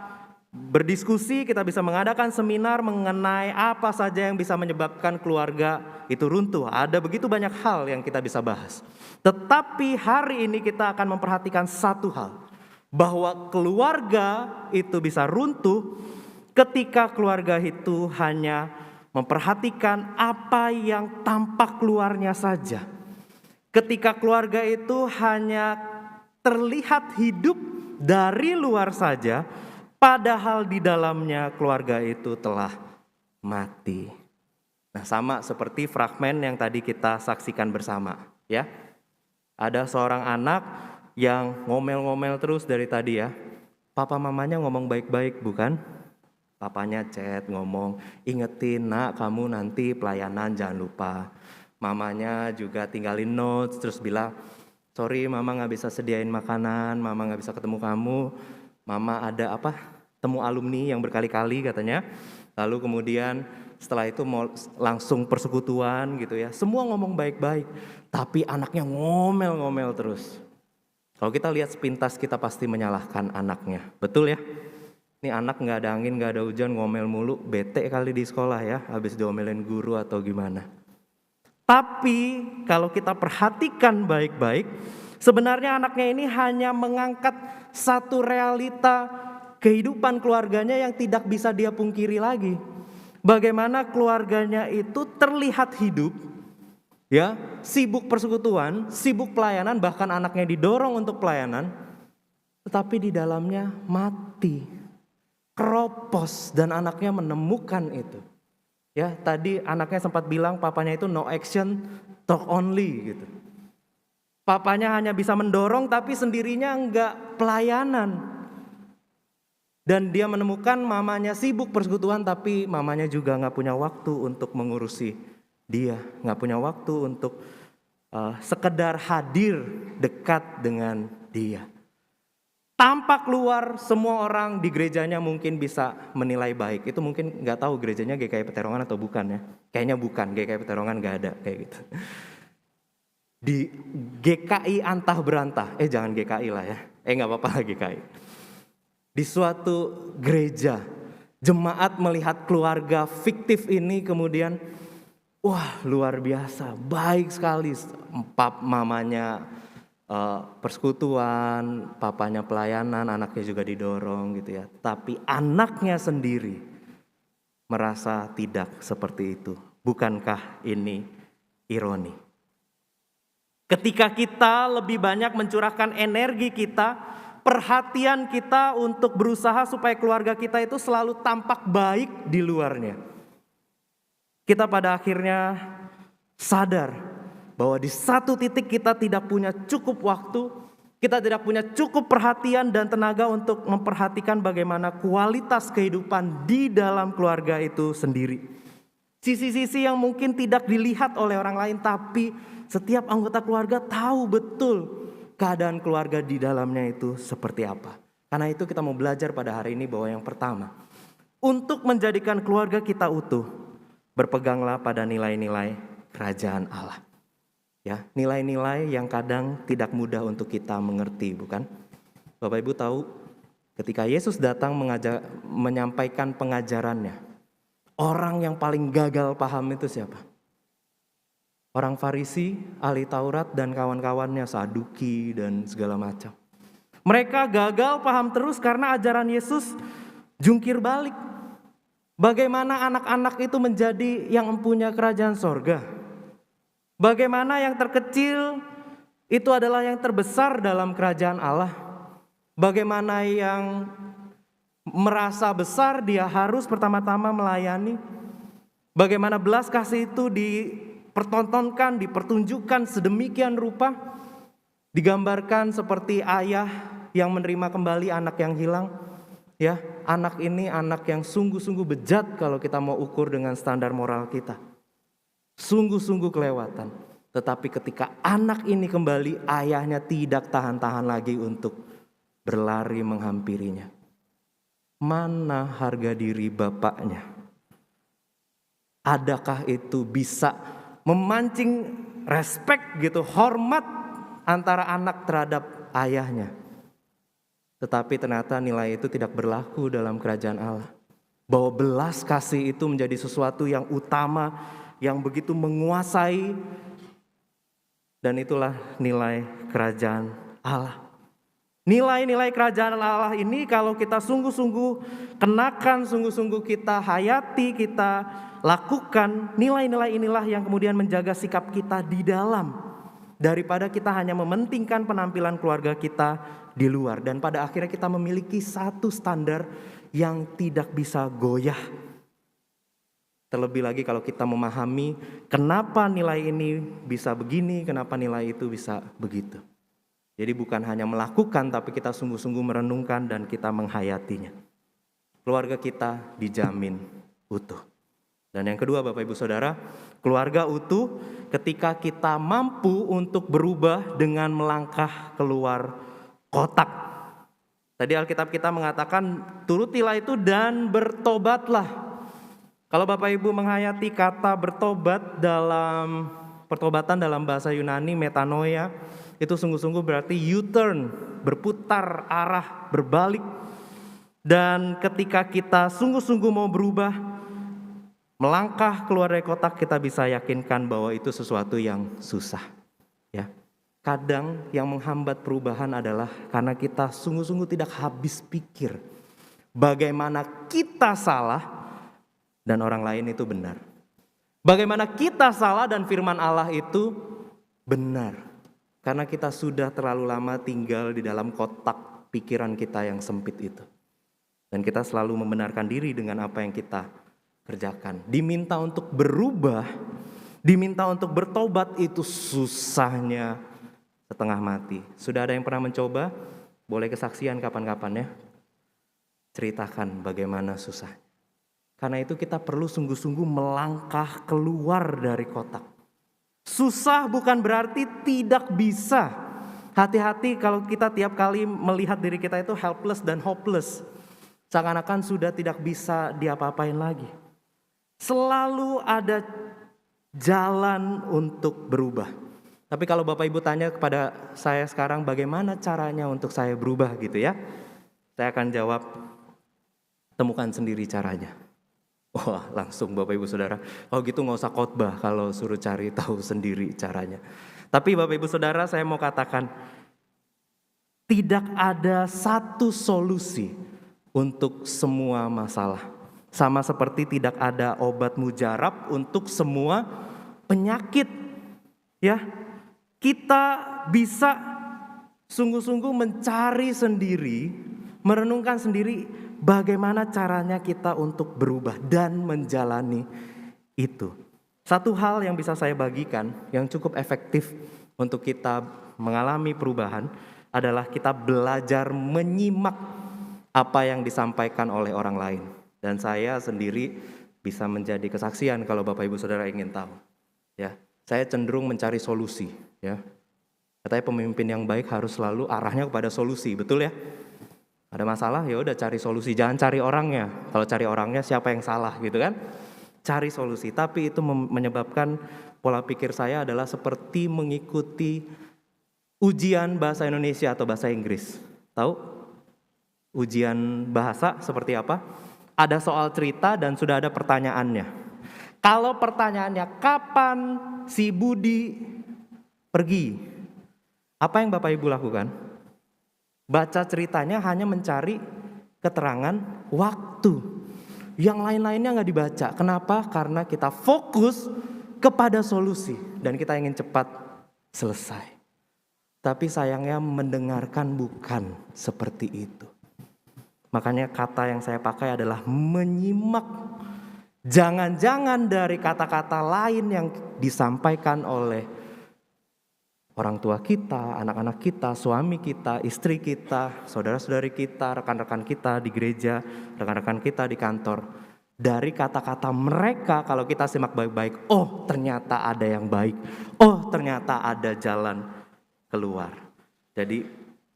berdiskusi, kita bisa mengadakan seminar mengenai apa saja yang bisa menyebabkan keluarga itu runtuh. Ada begitu banyak hal yang kita bisa bahas. Tetapi hari ini kita akan memperhatikan satu hal. Bahwa keluarga itu bisa runtuh ketika keluarga itu hanya memperhatikan apa yang tampak luarnya saja. Ketika keluarga itu hanya terlihat hidup dari luar saja, padahal di dalamnya keluarga itu telah mati. Nah, sama seperti fragmen yang tadi kita saksikan bersama, ya. Ada seorang anak yang ngomel-ngomel terus dari tadi ya. Papa mamanya ngomong baik-baik, bukan? Papanya chat, ngomong, ingetin nak kamu nanti pelayanan jangan lupa. Mamanya juga tinggalin notes, terus bilang, sorry mama gak bisa sediain makanan, mama gak bisa ketemu kamu. Mama ada temu alumni yang berkali-kali katanya. Lalu kemudian setelah itu mau langsung persekutuan gitu ya. Semua ngomong baik-baik, tapi anaknya ngomel-ngomel terus. Kalau kita lihat sepintas kita pasti menyalahkan anaknya, betul ya? Ini anak gak ada angin, gak ada hujan, ngomel mulu, bete kali di sekolah ya, habis diomelin guru atau gimana. Tapi kalau kita perhatikan baik-baik, sebenarnya anaknya ini hanya mengangkat satu realita kehidupan keluarganya yang tidak bisa dia pungkiri lagi. Bagaimana keluarganya itu terlihat hidup, ya, sibuk persekutuan, sibuk pelayanan, bahkan anaknya didorong untuk pelayanan, tetapi di dalamnya mati. Keropos dan anaknya menemukan itu. Ya, tadi anaknya sempat bilang papanya itu no action, talk only gitu. Papanya hanya bisa mendorong tapi sendirinya enggak pelayanan. Dan dia menemukan mamanya sibuk persekutuan tapi mamanya juga enggak punya waktu untuk mengurusi dia, enggak punya waktu untuk sekedar hadir dekat dengan dia. Tampak luar semua orang di gerejanya mungkin bisa menilai baik. Itu mungkin nggak tahu gerejanya GKI Peterongan atau bukan ya. Kayaknya bukan, GKI Peterongan nggak ada kayak gitu. Di GKI antah berantah, jangan GKI lah ya. Nggak apa-apa lah GKI. Di suatu gereja, jemaat melihat keluarga fiktif ini kemudian, wah luar biasa, baik sekali. Mamanya persekutuan, papanya pelayanan, anaknya juga didorong gitu ya. Tapi anaknya sendiri merasa tidak seperti itu. Bukankah ini ironi? Ketika kita lebih banyak mencurahkan energi kita, perhatian kita untuk berusaha supaya keluarga kita itu selalu tampak baik di luarnya, kita pada akhirnya sadar bahwa di satu titik kita tidak punya cukup waktu, kita tidak punya cukup perhatian dan tenaga untuk memperhatikan bagaimana kualitas kehidupan di dalam keluarga itu sendiri. Sisi-sisi yang mungkin tidak dilihat oleh orang lain, tapi setiap anggota keluarga tahu betul keadaan keluarga di dalamnya itu seperti apa. Karena itu kita mau belajar pada hari ini bahwa yang pertama, untuk menjadikan keluarga kita utuh, berpeganglah pada nilai-nilai kerajaan Allah. Ya, nilai-nilai yang kadang tidak mudah untuk kita mengerti, bukan? Bapak Ibu tahu ketika Yesus datang menyampaikan pengajarannya, orang yang paling gagal paham itu siapa? Orang Farisi, ahli Taurat dan kawan-kawannya, Saduki dan segala macam. Mereka gagal paham terus karena ajaran Yesus jungkir balik. Bagaimana anak-anak itu menjadi yang mempunyai kerajaan sorga? Bagaimana yang terkecil itu adalah yang terbesar dalam kerajaan Allah? Bagaimana yang merasa besar dia harus pertama-tama melayani? Bagaimana belas kasih itu dipertontonkan, dipertunjukkan sedemikian rupa? Digambarkan seperti ayah yang menerima kembali anak yang hilang. Ya, anak ini anak yang sungguh-sungguh bejat kalau kita mau ukur dengan standar moral kita. Sungguh-sungguh kelewatan. Tetapi ketika anak ini kembali, ayahnya tidak tahan-tahan lagi untuk berlari menghampirinya. Mana harga diri bapaknya? Adakah itu bisa memancing respek gitu, hormat antara anak terhadap ayahnya? Tetapi ternyata nilai itu tidak berlaku dalam kerajaan Allah. Bahwa belas kasih itu menjadi sesuatu yang utama, yang begitu menguasai, dan itulah nilai kerajaan Allah. Nilai-nilai kerajaan Allah ini kalau kita sungguh-sungguh kenakan, sungguh-sungguh kita hayati, kita lakukan, nilai-nilai inilah yang kemudian menjaga sikap kita di daripada kita hanya mementingkan penampilan keluarga kita di luar. Dan pada akhirnya kita memiliki satu standar yang tidak bisa goyah. Terlebih lagi kalau kita memahami kenapa nilai ini bisa begini, kenapa nilai itu bisa begitu. Jadi bukan hanya melakukan, tapi kita sungguh-sungguh merenungkan dan kita menghayatinya. Keluarga kita dijamin utuh. Dan yang kedua Bapak Ibu Saudara, keluarga utuh ketika kita mampu untuk berubah dengan melangkah keluar kotak. Tadi Alkitab kita mengatakan, turutilah itu dan bertobatlah. Kalau Bapak Ibu menghayati kata bertobat dalam pertobatan dalam bahasa Yunani metanoia, itu sungguh-sungguh berarti U-turn, berputar arah, berbalik. Dan ketika kita sungguh-sungguh mau berubah, melangkah keluar dari kotak, kita bisa yakinkan bahwa itu sesuatu yang susah. Ya, kadang yang menghambat perubahan adalah karena kita sungguh-sungguh tidak habis pikir bagaimana kita salah dan orang lain itu benar. Bagaimana kita salah dan firman Allah itu benar. Karena kita sudah terlalu lama tinggal di dalam kotak pikiran kita yang sempit itu. Dan kita selalu membenarkan diri dengan apa yang kita kerjakan. Diminta untuk berubah, diminta untuk bertobat itu susahnya setengah mati. Sudah ada yang pernah mencoba? Boleh kesaksian kapan-kapan ya. Ceritakan bagaimana susah. Karena itu kita perlu sungguh-sungguh melangkah keluar dari kotak. Susah bukan berarti tidak bisa. Hati-hati kalau kita tiap kali melihat diri kita itu helpless dan hopeless. Seakan-akan sudah tidak bisa diapa-apain lagi. Selalu ada jalan untuk berubah. Tapi kalau Bapak Ibu tanya kepada saya sekarang bagaimana caranya untuk saya berubah gitu ya. Saya akan jawab, temukan sendiri caranya. Wah, langsung Bapak Ibu Saudara, kalau gitu gak usah khotbah kalau suruh cari tahu sendiri caranya. Tapi Bapak Ibu Saudara, saya mau katakan, tidak ada satu solusi untuk semua masalah. Sama seperti tidak ada obat mujarab untuk semua penyakit. Ya, kita bisa sungguh-sungguh mencari sendiri, merenungkan sendiri bagaimana caranya kita untuk berubah dan menjalani itu. Satu hal yang bisa saya bagikan yang cukup efektif untuk kita mengalami perubahan adalah kita belajar menyimak apa yang disampaikan oleh orang lain. Dan saya sendiri bisa menjadi kesaksian kalau Bapak Ibu Saudara ingin tahu. Ya, saya cenderung mencari solusi. Ya, katanya pemimpin yang baik harus selalu arahnya kepada solusi, betul ya? Ada masalah ya udah cari solusi, jangan cari orangnya. Kalau cari orangnya siapa yang salah gitu kan? Cari solusi, tapi itu menyebabkan pola pikir saya adalah seperti mengikuti ujian bahasa Indonesia atau bahasa Inggris. Tahu? Ujian bahasa seperti apa? Ada soal cerita dan sudah ada pertanyaannya. Kalau pertanyaannya kapan si Budi pergi? Apa yang Bapak Ibu lakukan? Baca ceritanya hanya mencari keterangan waktu. Yang lain-lainnya nggak dibaca. Kenapa? Karena kita fokus kepada solusi dan kita ingin cepat selesai. Tapi sayangnya mendengarkan bukan seperti itu. Makanya kata yang saya pakai adalah menyimak. Jangan-jangan dari kata-kata lain yang disampaikan oleh orang tua kita, anak-anak kita, suami kita, istri kita, saudara-saudari kita, rekan-rekan kita di gereja, rekan-rekan kita di kantor. Dari kata-kata mereka kalau kita simak baik-baik, oh ternyata ada yang baik, oh ternyata ada jalan keluar. Jadi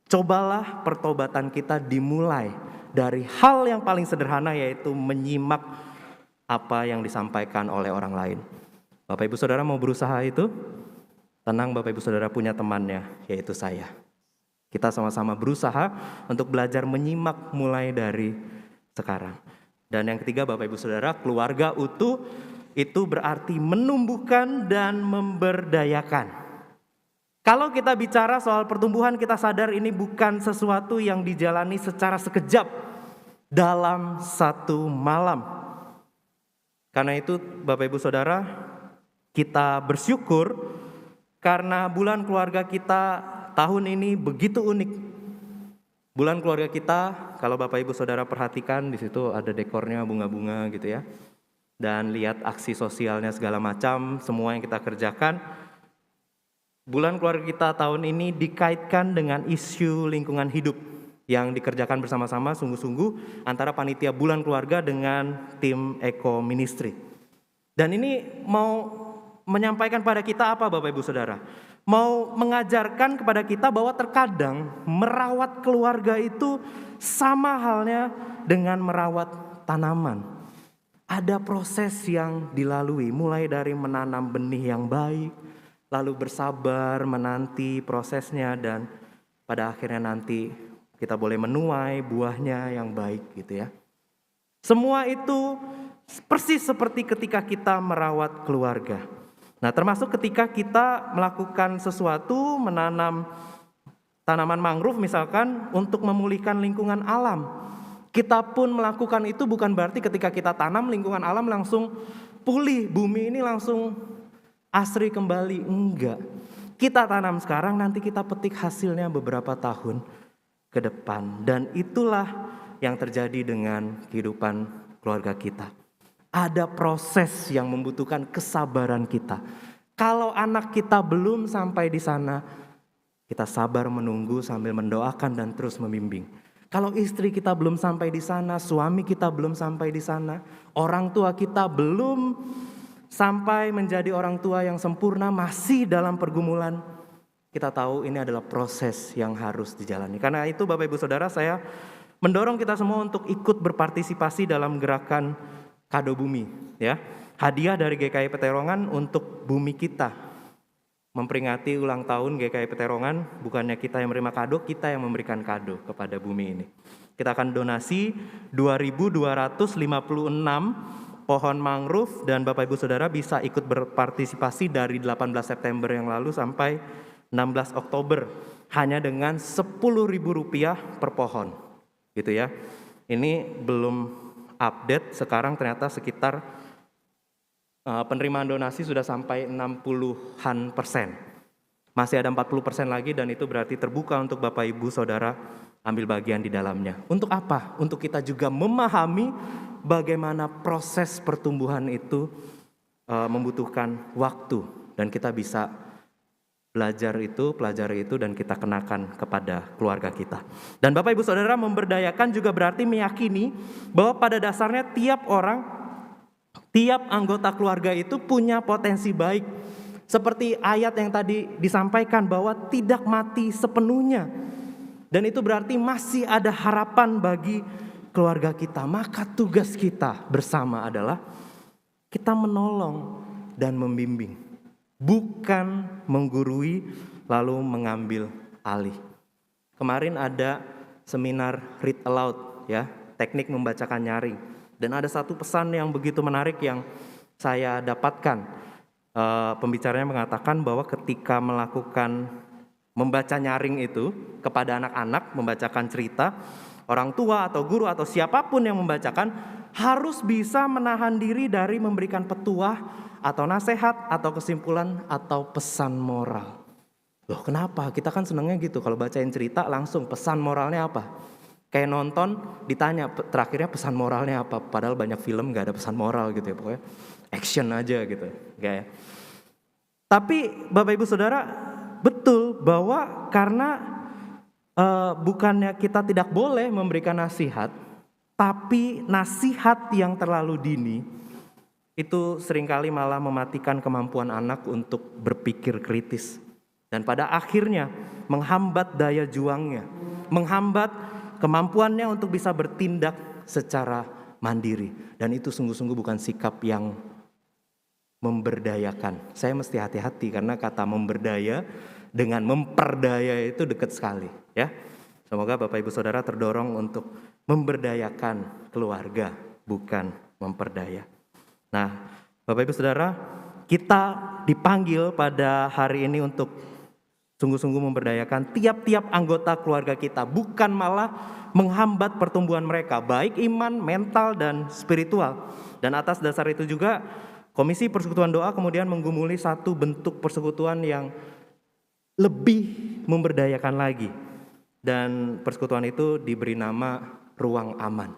cobalah pertobatan kita dimulai dari hal yang paling sederhana yaitu menyimak apa yang disampaikan oleh orang lain. Bapak Ibu Saudara mau berusaha itu? Tenang Bapak Ibu Saudara punya temannya, yaitu saya. Kita sama-sama berusaha untuk belajar menyimak mulai dari sekarang. Dan yang ketiga Bapak Ibu Saudara, keluarga utuh itu berarti menumbuhkan dan memberdayakan. Kalau kita bicara soal pertumbuhan, kita sadar ini bukan sesuatu yang dijalani secara sekejap dalam satu malam. Karena itu Bapak Ibu Saudara, kita bersyukur karena bulan keluarga kita tahun ini begitu unik. Bulan keluarga kita, kalau Bapak Ibu Saudara perhatikan, di situ ada dekornya bunga-bunga gitu ya. Dan lihat aksi sosialnya segala macam, semua yang kita kerjakan. Bulan keluarga kita tahun ini dikaitkan dengan isu lingkungan hidup yang dikerjakan bersama-sama sungguh-sungguh antara panitia bulan keluarga dengan tim Eko Ministry. Dan ini mau menyampaikan pada kita apa Bapak Ibu Saudara? Mau mengajarkan kepada kita bahwa terkadang merawat keluarga itu sama halnya dengan merawat tanaman. Ada proses yang dilalui, mulai dari menanam benih yang baik, lalu bersabar menanti prosesnya, dan pada akhirnya nanti kita boleh menuai buahnya yang baik gitu ya. Semua itu persis seperti ketika kita merawat keluarga. Nah, termasuk ketika kita melakukan sesuatu, menanam tanaman mangrove misalkan untuk memulihkan lingkungan alam. Kita pun melakukan itu bukan berarti ketika kita tanam lingkungan alam langsung pulih, bumi ini langsung asri kembali, enggak. Kita tanam sekarang, nanti kita petik hasilnya beberapa tahun ke depan. Dan itulah yang terjadi dengan kehidupan keluarga kita. Ada proses yang membutuhkan kesabaran kita. Kalau anak kita belum sampai di sana, kita sabar menunggu sambil mendoakan dan terus membimbing. Kalau istri kita belum sampai di sana, suami kita belum sampai di sana, orang tua kita belum sampai menjadi orang tua yang sempurna, masih dalam pergumulan, kita tahu ini adalah proses yang harus dijalani. Karena itu Bapak Ibu Saudara, saya mendorong kita semua untuk ikut berpartisipasi dalam gerakan Kado Bumi, ya. Hadiah dari GKI Peterongan untuk bumi kita. Memperingati ulang tahun GKI Peterongan, bukannya kita yang menerima kado, kita yang memberikan kado kepada bumi ini. Kita akan donasi 2.256 pohon mangrove, dan Bapak Ibu Saudara bisa ikut berpartisipasi dari 18 September yang lalu sampai 16 Oktober hanya dengan Rp10.000 per pohon. Gitu ya. Ini belum update, sekarang ternyata sekitar penerimaan donasi sudah sampai 60-an%. Masih ada 40% lagi, dan itu berarti terbuka untuk Bapak Ibu Saudara ambil bagian di dalamnya. Untuk apa? Untuk kita juga memahami bagaimana proses pertumbuhan itu membutuhkan waktu, dan kita bisa pelajari itu dan kita kenakan kepada keluarga kita. Dan Bapak Ibu Saudara, memberdayakan juga berarti meyakini bahwa pada dasarnya tiap anggota keluarga itu punya potensi baik. Seperti ayat yang tadi disampaikan bahwa tidak mati sepenuhnya. Dan itu berarti masih ada harapan bagi keluarga kita. Maka tugas kita bersama adalah kita menolong dan membimbing, bukan menggurui lalu mengambil alih. Kemarin ada seminar read aloud, ya, teknik membacakan nyaring. Dan ada satu pesan yang begitu menarik yang saya dapatkan. Pembicaranya mengatakan bahwa ketika melakukan membaca nyaring itu kepada anak-anak, membacakan cerita, orang tua atau guru atau siapapun yang membacakan harus bisa menahan diri dari memberikan petuah atau nasihat atau kesimpulan atau pesan moral. Loh, kenapa? Kita kan senangnya gitu, kalau bacain cerita langsung pesan moralnya apa? Kayak nonton ditanya terakhirnya pesan moralnya apa, padahal banyak film gak ada pesan moral gitu ya, pokoknya action aja gitu, kayak. Tapi Bapak Ibu Saudara, betul bahwa karena bukannya kita tidak boleh memberikan nasihat, tapi nasihat yang terlalu dini itu seringkali malah mematikan kemampuan anak untuk berpikir kritis, dan pada akhirnya menghambat daya juangnya, menghambat kemampuannya untuk bisa bertindak secara mandiri. Dan itu sungguh-sungguh bukan sikap yang memberdayakan. Saya mesti hati-hati karena kata memberdaya dengan memperdaya itu dekat sekali, ya. Semoga Bapak Ibu Saudara terdorong untuk memberdayakan keluarga, bukan memperdaya. Nah, Bapak Ibu Saudara, kita dipanggil pada hari ini untuk sungguh-sungguh memberdayakan tiap-tiap anggota keluarga kita, bukan malah menghambat pertumbuhan mereka, baik iman, mental, dan spiritual. Dan atas dasar itu juga Komisi Persekutuan Doa kemudian menggumuli satu bentuk persekutuan yang lebih memberdayakan lagi. Dan persekutuan itu diberi nama ruang aman.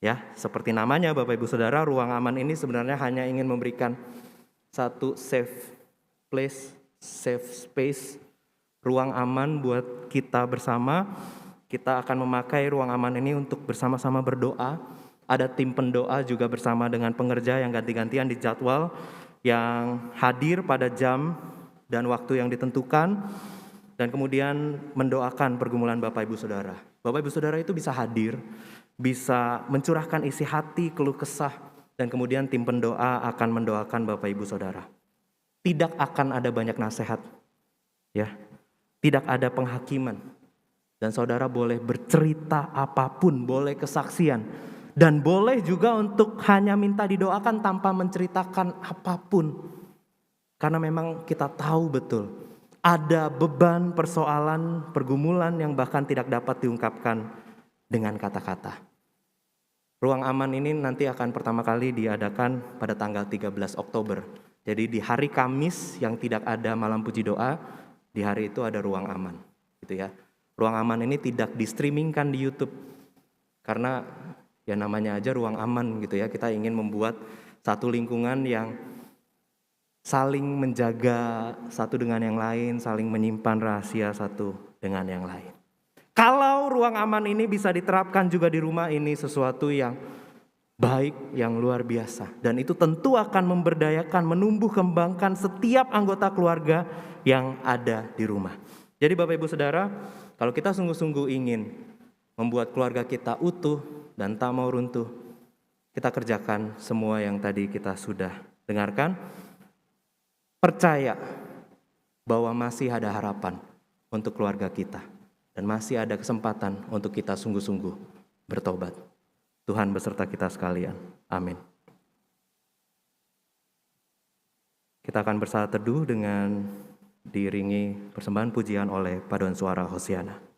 Ya, seperti namanya Bapak Ibu Saudara, ruang aman ini sebenarnya hanya ingin memberikan satu safe place, safe space, ruang aman buat kita bersama. Kita akan memakai ruang aman ini untuk bersama-sama berdoa. Ada tim pendoa juga bersama dengan pengerja yang ganti-gantian di jadwal, yang hadir pada jam dan waktu yang ditentukan, dan kemudian mendoakan pergumulan Bapak Ibu Saudara. Bapak Ibu Saudara itu bisa hadir, bisa mencurahkan isi hati, keluh kesah, dan kemudian tim pendoa akan mendoakan Bapak Ibu Saudara. Tidak akan ada banyak nasihat, ya, tidak ada penghakiman, dan saudara boleh bercerita apapun, boleh kesaksian, dan boleh juga untuk hanya minta didoakan tanpa menceritakan apapun, karena memang kita tahu betul ada beban, persoalan, pergumulan yang bahkan tidak dapat diungkapkan dengan kata-kata. Ruang aman ini nanti akan pertama kali diadakan pada tanggal 13 Oktober. Jadi di hari Kamis yang tidak ada malam puji doa, di hari itu ada ruang aman, gitu ya. Ruang aman ini tidak di-streamingkan di YouTube, karena ya namanya aja ruang aman gitu ya. Kita ingin membuat satu lingkungan yang saling menjaga satu dengan yang lain, saling menyimpan rahasia satu dengan yang lain. Kalau ruang aman ini bisa diterapkan juga di rumah, ini sesuatu yang baik, yang luar biasa. Dan itu tentu akan memberdayakan, menumbuh kembangkan setiap anggota keluarga yang ada di rumah. Jadi Bapak Ibu Saudara, kalau kita sungguh-sungguh ingin membuat keluarga kita utuh dan tak mau runtuh, kita kerjakan semua yang tadi kita sudah dengarkan. Percaya bahwa masih ada harapan untuk keluarga kita, dan masih ada kesempatan untuk kita sungguh-sungguh bertobat. Tuhan beserta kita sekalian. Amin. Kita akan bersaat teduh dengan diiringi persembahan pujian oleh paduan suara Hosiana.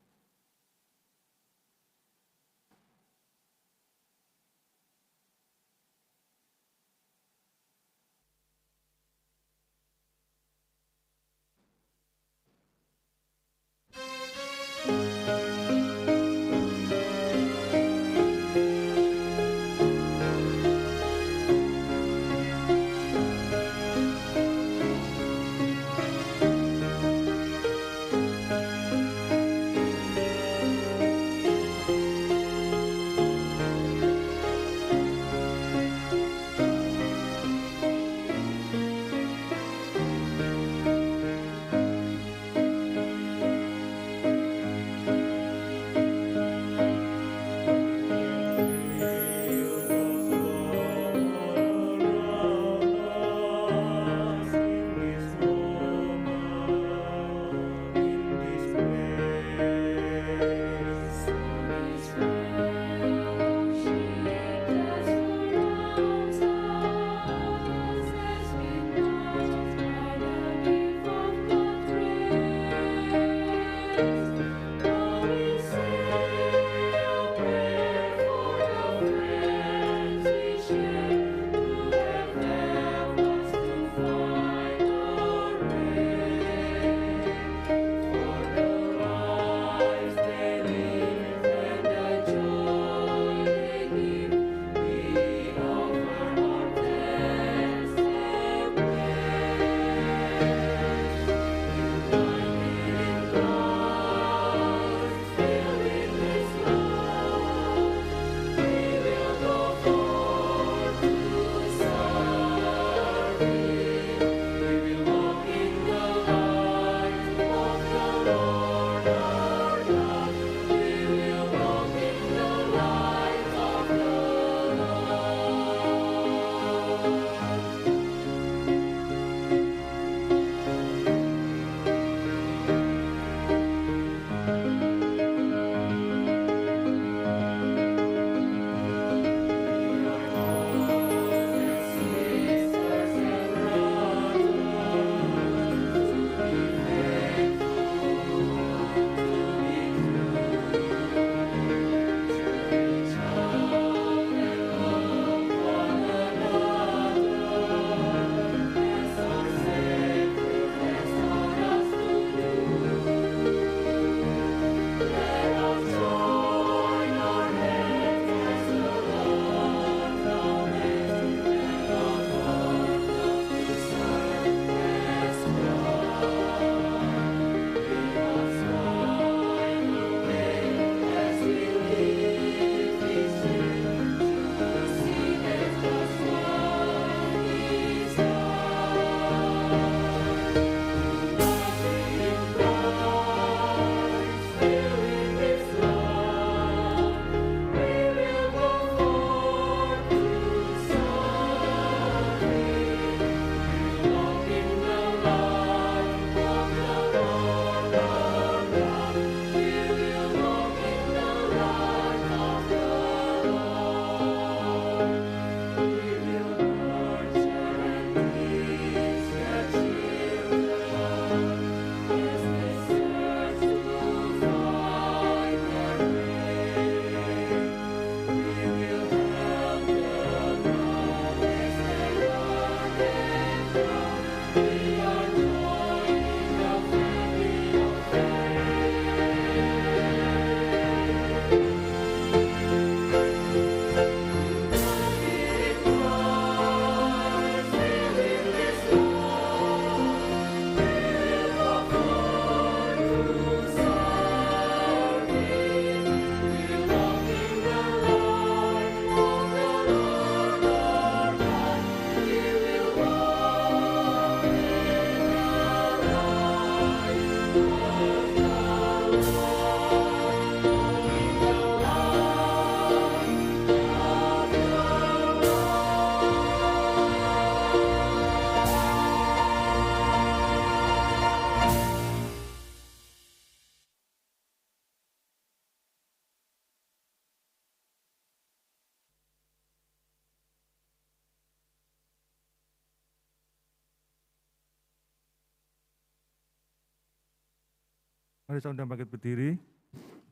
Mari saya undang bangkit berdiri.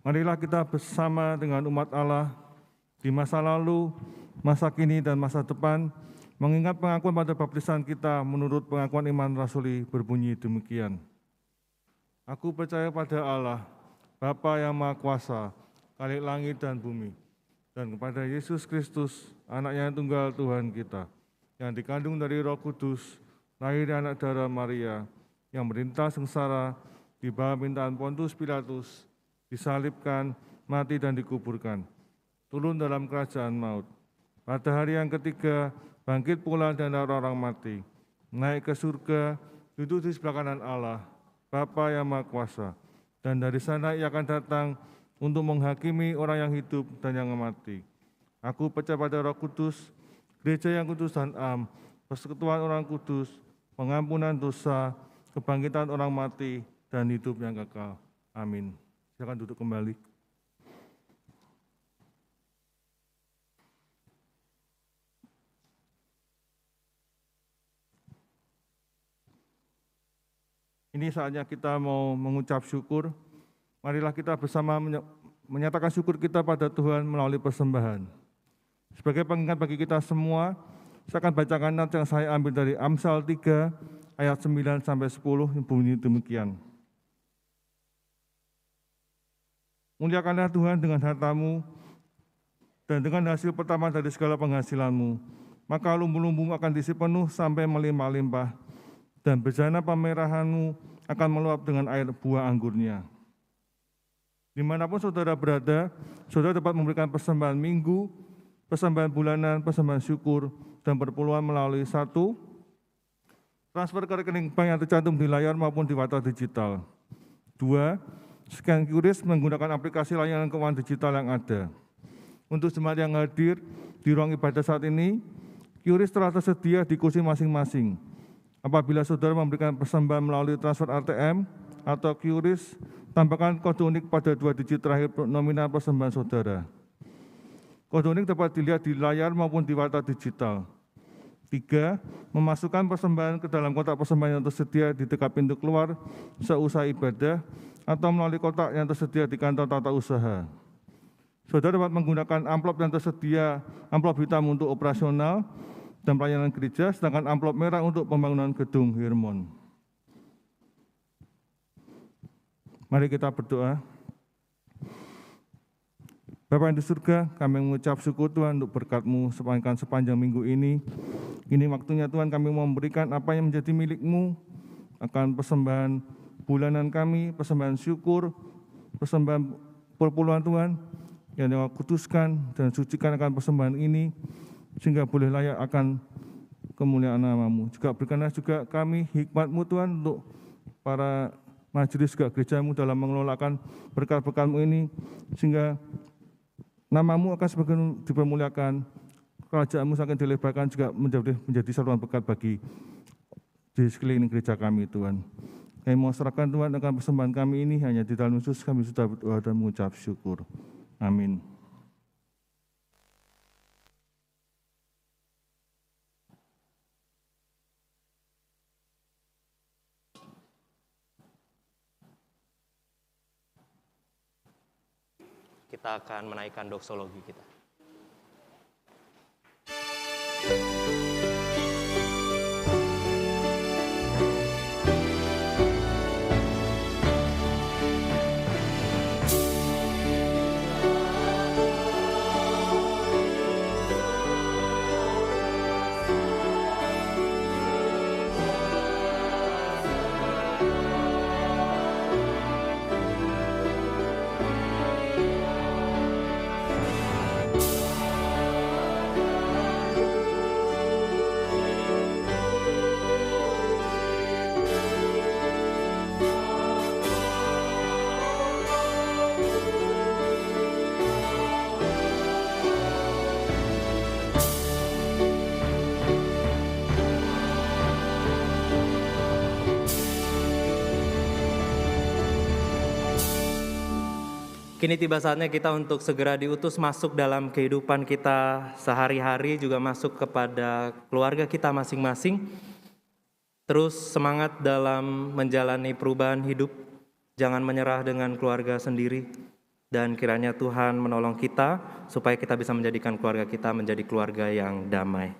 Marilah kita bersama dengan umat Allah di masa lalu, masa kini, dan masa depan, mengingat pengakuan pada baptisan kita menurut pengakuan iman rasuli berbunyi demikian. Aku percaya pada Allah, Bapa yang Maha Kuasa, Khalik langit dan bumi, dan kepada Yesus Kristus, Anaknya yang tunggal Tuhan kita, yang dikandung dari Roh Kudus, lahir dari anak darah Maria, yang merintah sengsara di bawah pemerintahan Pontius Pilatus, disalibkan, mati dan dikuburkan, turun dalam kerajaan maut. Pada hari yang ketiga, bangkit pula dari orang-orang mati, naik ke surga, duduk di sebelah kanan Allah, Bapa yang Maha Kuasa, dan dari sana Ia akan datang untuk menghakimi orang yang hidup dan yang mati. Aku percaya pada Roh Kudus, gereja yang kudus dan am, persekutuan orang kudus, pengampunan dosa, kebangkitan orang mati, dan hidup yang kekal. Amin. Silakan duduk kembali. Ini saatnya kita mau mengucap syukur. Marilah kita bersama menyatakan syukur kita pada Tuhan melalui persembahan. Sebagai pengingat bagi kita semua, saya akan bacakan nats yang saya ambil dari Amsal 3 ayat 9-10 yang bunyi demikian. Muliakanlah Tuhan dengan hartamu dan dengan hasil pertama dari segala penghasilanmu, maka lumbu-lumbu akan diisi penuh sampai melimpah-limpah, dan bejana pemerahanmu akan meluap dengan air buah anggurnya. Dimanapun saudara berada, saudara dapat memberikan persembahan minggu, persembahan bulanan, persembahan syukur, dan perpuluhan melalui 1. Transfer ke rekening bank yang tercantum di layar maupun di watak digital. 2. Scan QRIS menggunakan aplikasi layanan keuangan digital yang ada. Untuk jemaat yang hadir di ruang ibadah saat ini, QRIS telah tersedia di kursi masing-masing. Apabila saudara memberikan persembahan melalui transfer ATM atau QRIS, tambahkan kode unik pada 2 digit terakhir nominal persembahan saudara. Kode unik dapat dilihat di layar maupun di watak digital. 3. Memasukkan persembahan ke dalam kotak persembahan yang tersedia di dekat pintu keluar seusai ibadah atau melalui kotak yang tersedia di kantor tata usaha. Saudara dapat menggunakan amplop yang tersedia, amplop hitam untuk operasional dan pelayanan gereja, sedangkan amplop merah untuk pembangunan gedung Hermon. Mari kita berdoa. Bapa yang di surga, kami mengucap syukur Tuhan untuk berkat-Mu sepanjang minggu ini. Ini waktunya Tuhan kami memberikan apa yang menjadi milik-Mu, akan persembahan bulanan kami, persembahan syukur, persembahan perpuluhan Tuhan, yang Kau kuduskan dan sucikan akan persembahan ini, sehingga boleh layak akan kemuliaan nama-Mu. Juga berikanlah juga kami hikmat-Mu Tuhan untuk para majelis juga gereja-Mu dalam mengelolakan berkat-berkat-Mu ini, sehingga nama-Mu akan semakin dipermuliakan, kerajaan-Mu semakin dilebarkan, juga menjadi saluran berkat bagi di sekeliling gereja kami Tuhan. Kami mau serahkan Tuhan akan persembahan kami ini, hanya di dalam Yesus kami sudah berdoa dan mengucap syukur. Amin. Kita akan menaikkan doksologi kita. Kini tiba saatnya kita untuk segera diutus masuk dalam kehidupan kita sehari-hari, juga masuk kepada keluarga kita masing-masing. Terus semangat dalam menjalani perubahan hidup. Jangan menyerah dengan keluarga sendiri. Dan kiranya Tuhan menolong kita supaya kita bisa menjadikan keluarga kita menjadi keluarga yang damai.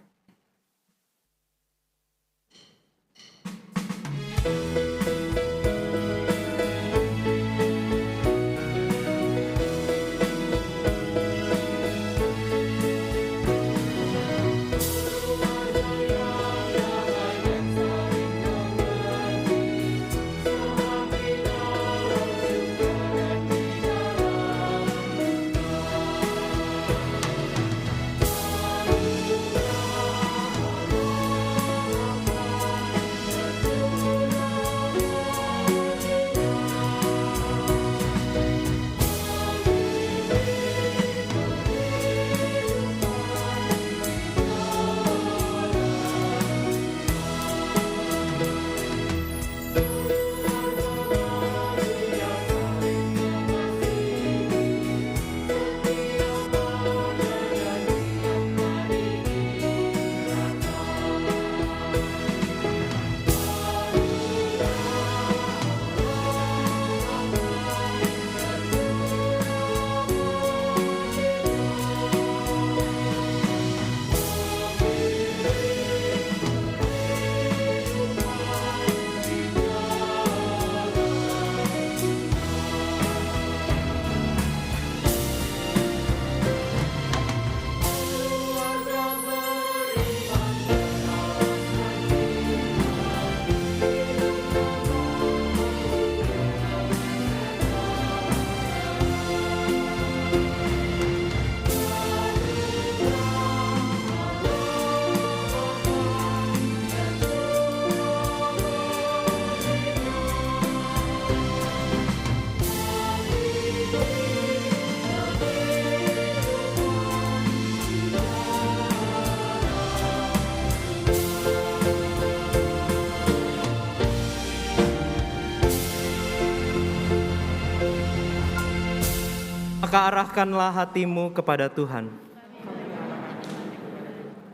Maka arahkanlah hatimu kepada Tuhan.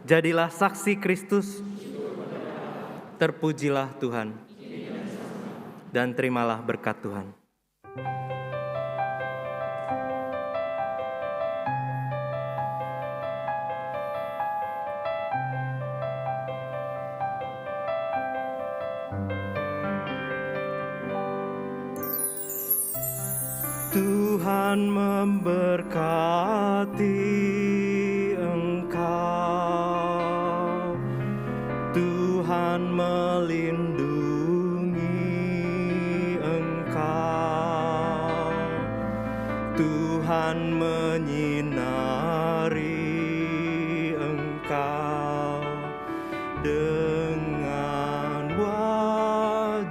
Jadilah saksi Kristus. Terpujilah Tuhan. Dan terimalah berkat Tuhan. Tuhan memberkati engkau, Tuhan melindungi engkau, Tuhan menyinari engkau dengan wajah-Nya.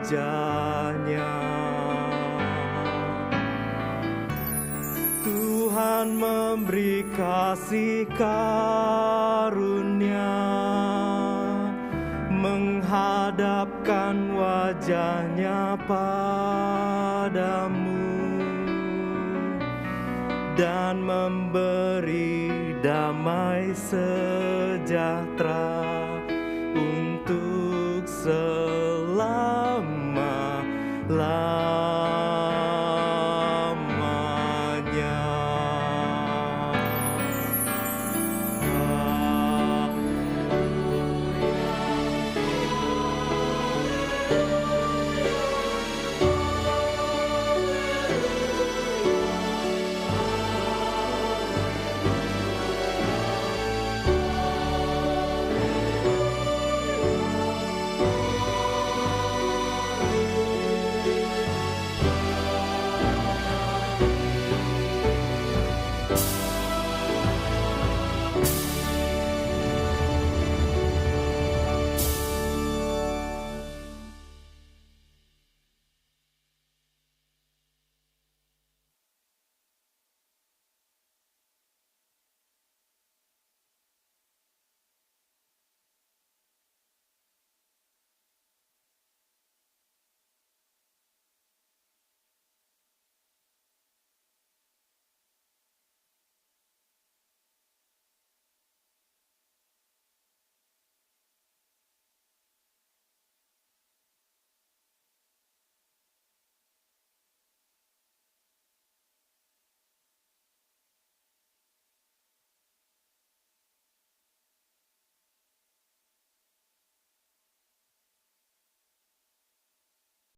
Tuhan memberi kasih karunia, menghadapkan wajah-Nya padamu, dan memberi damai sejahtera.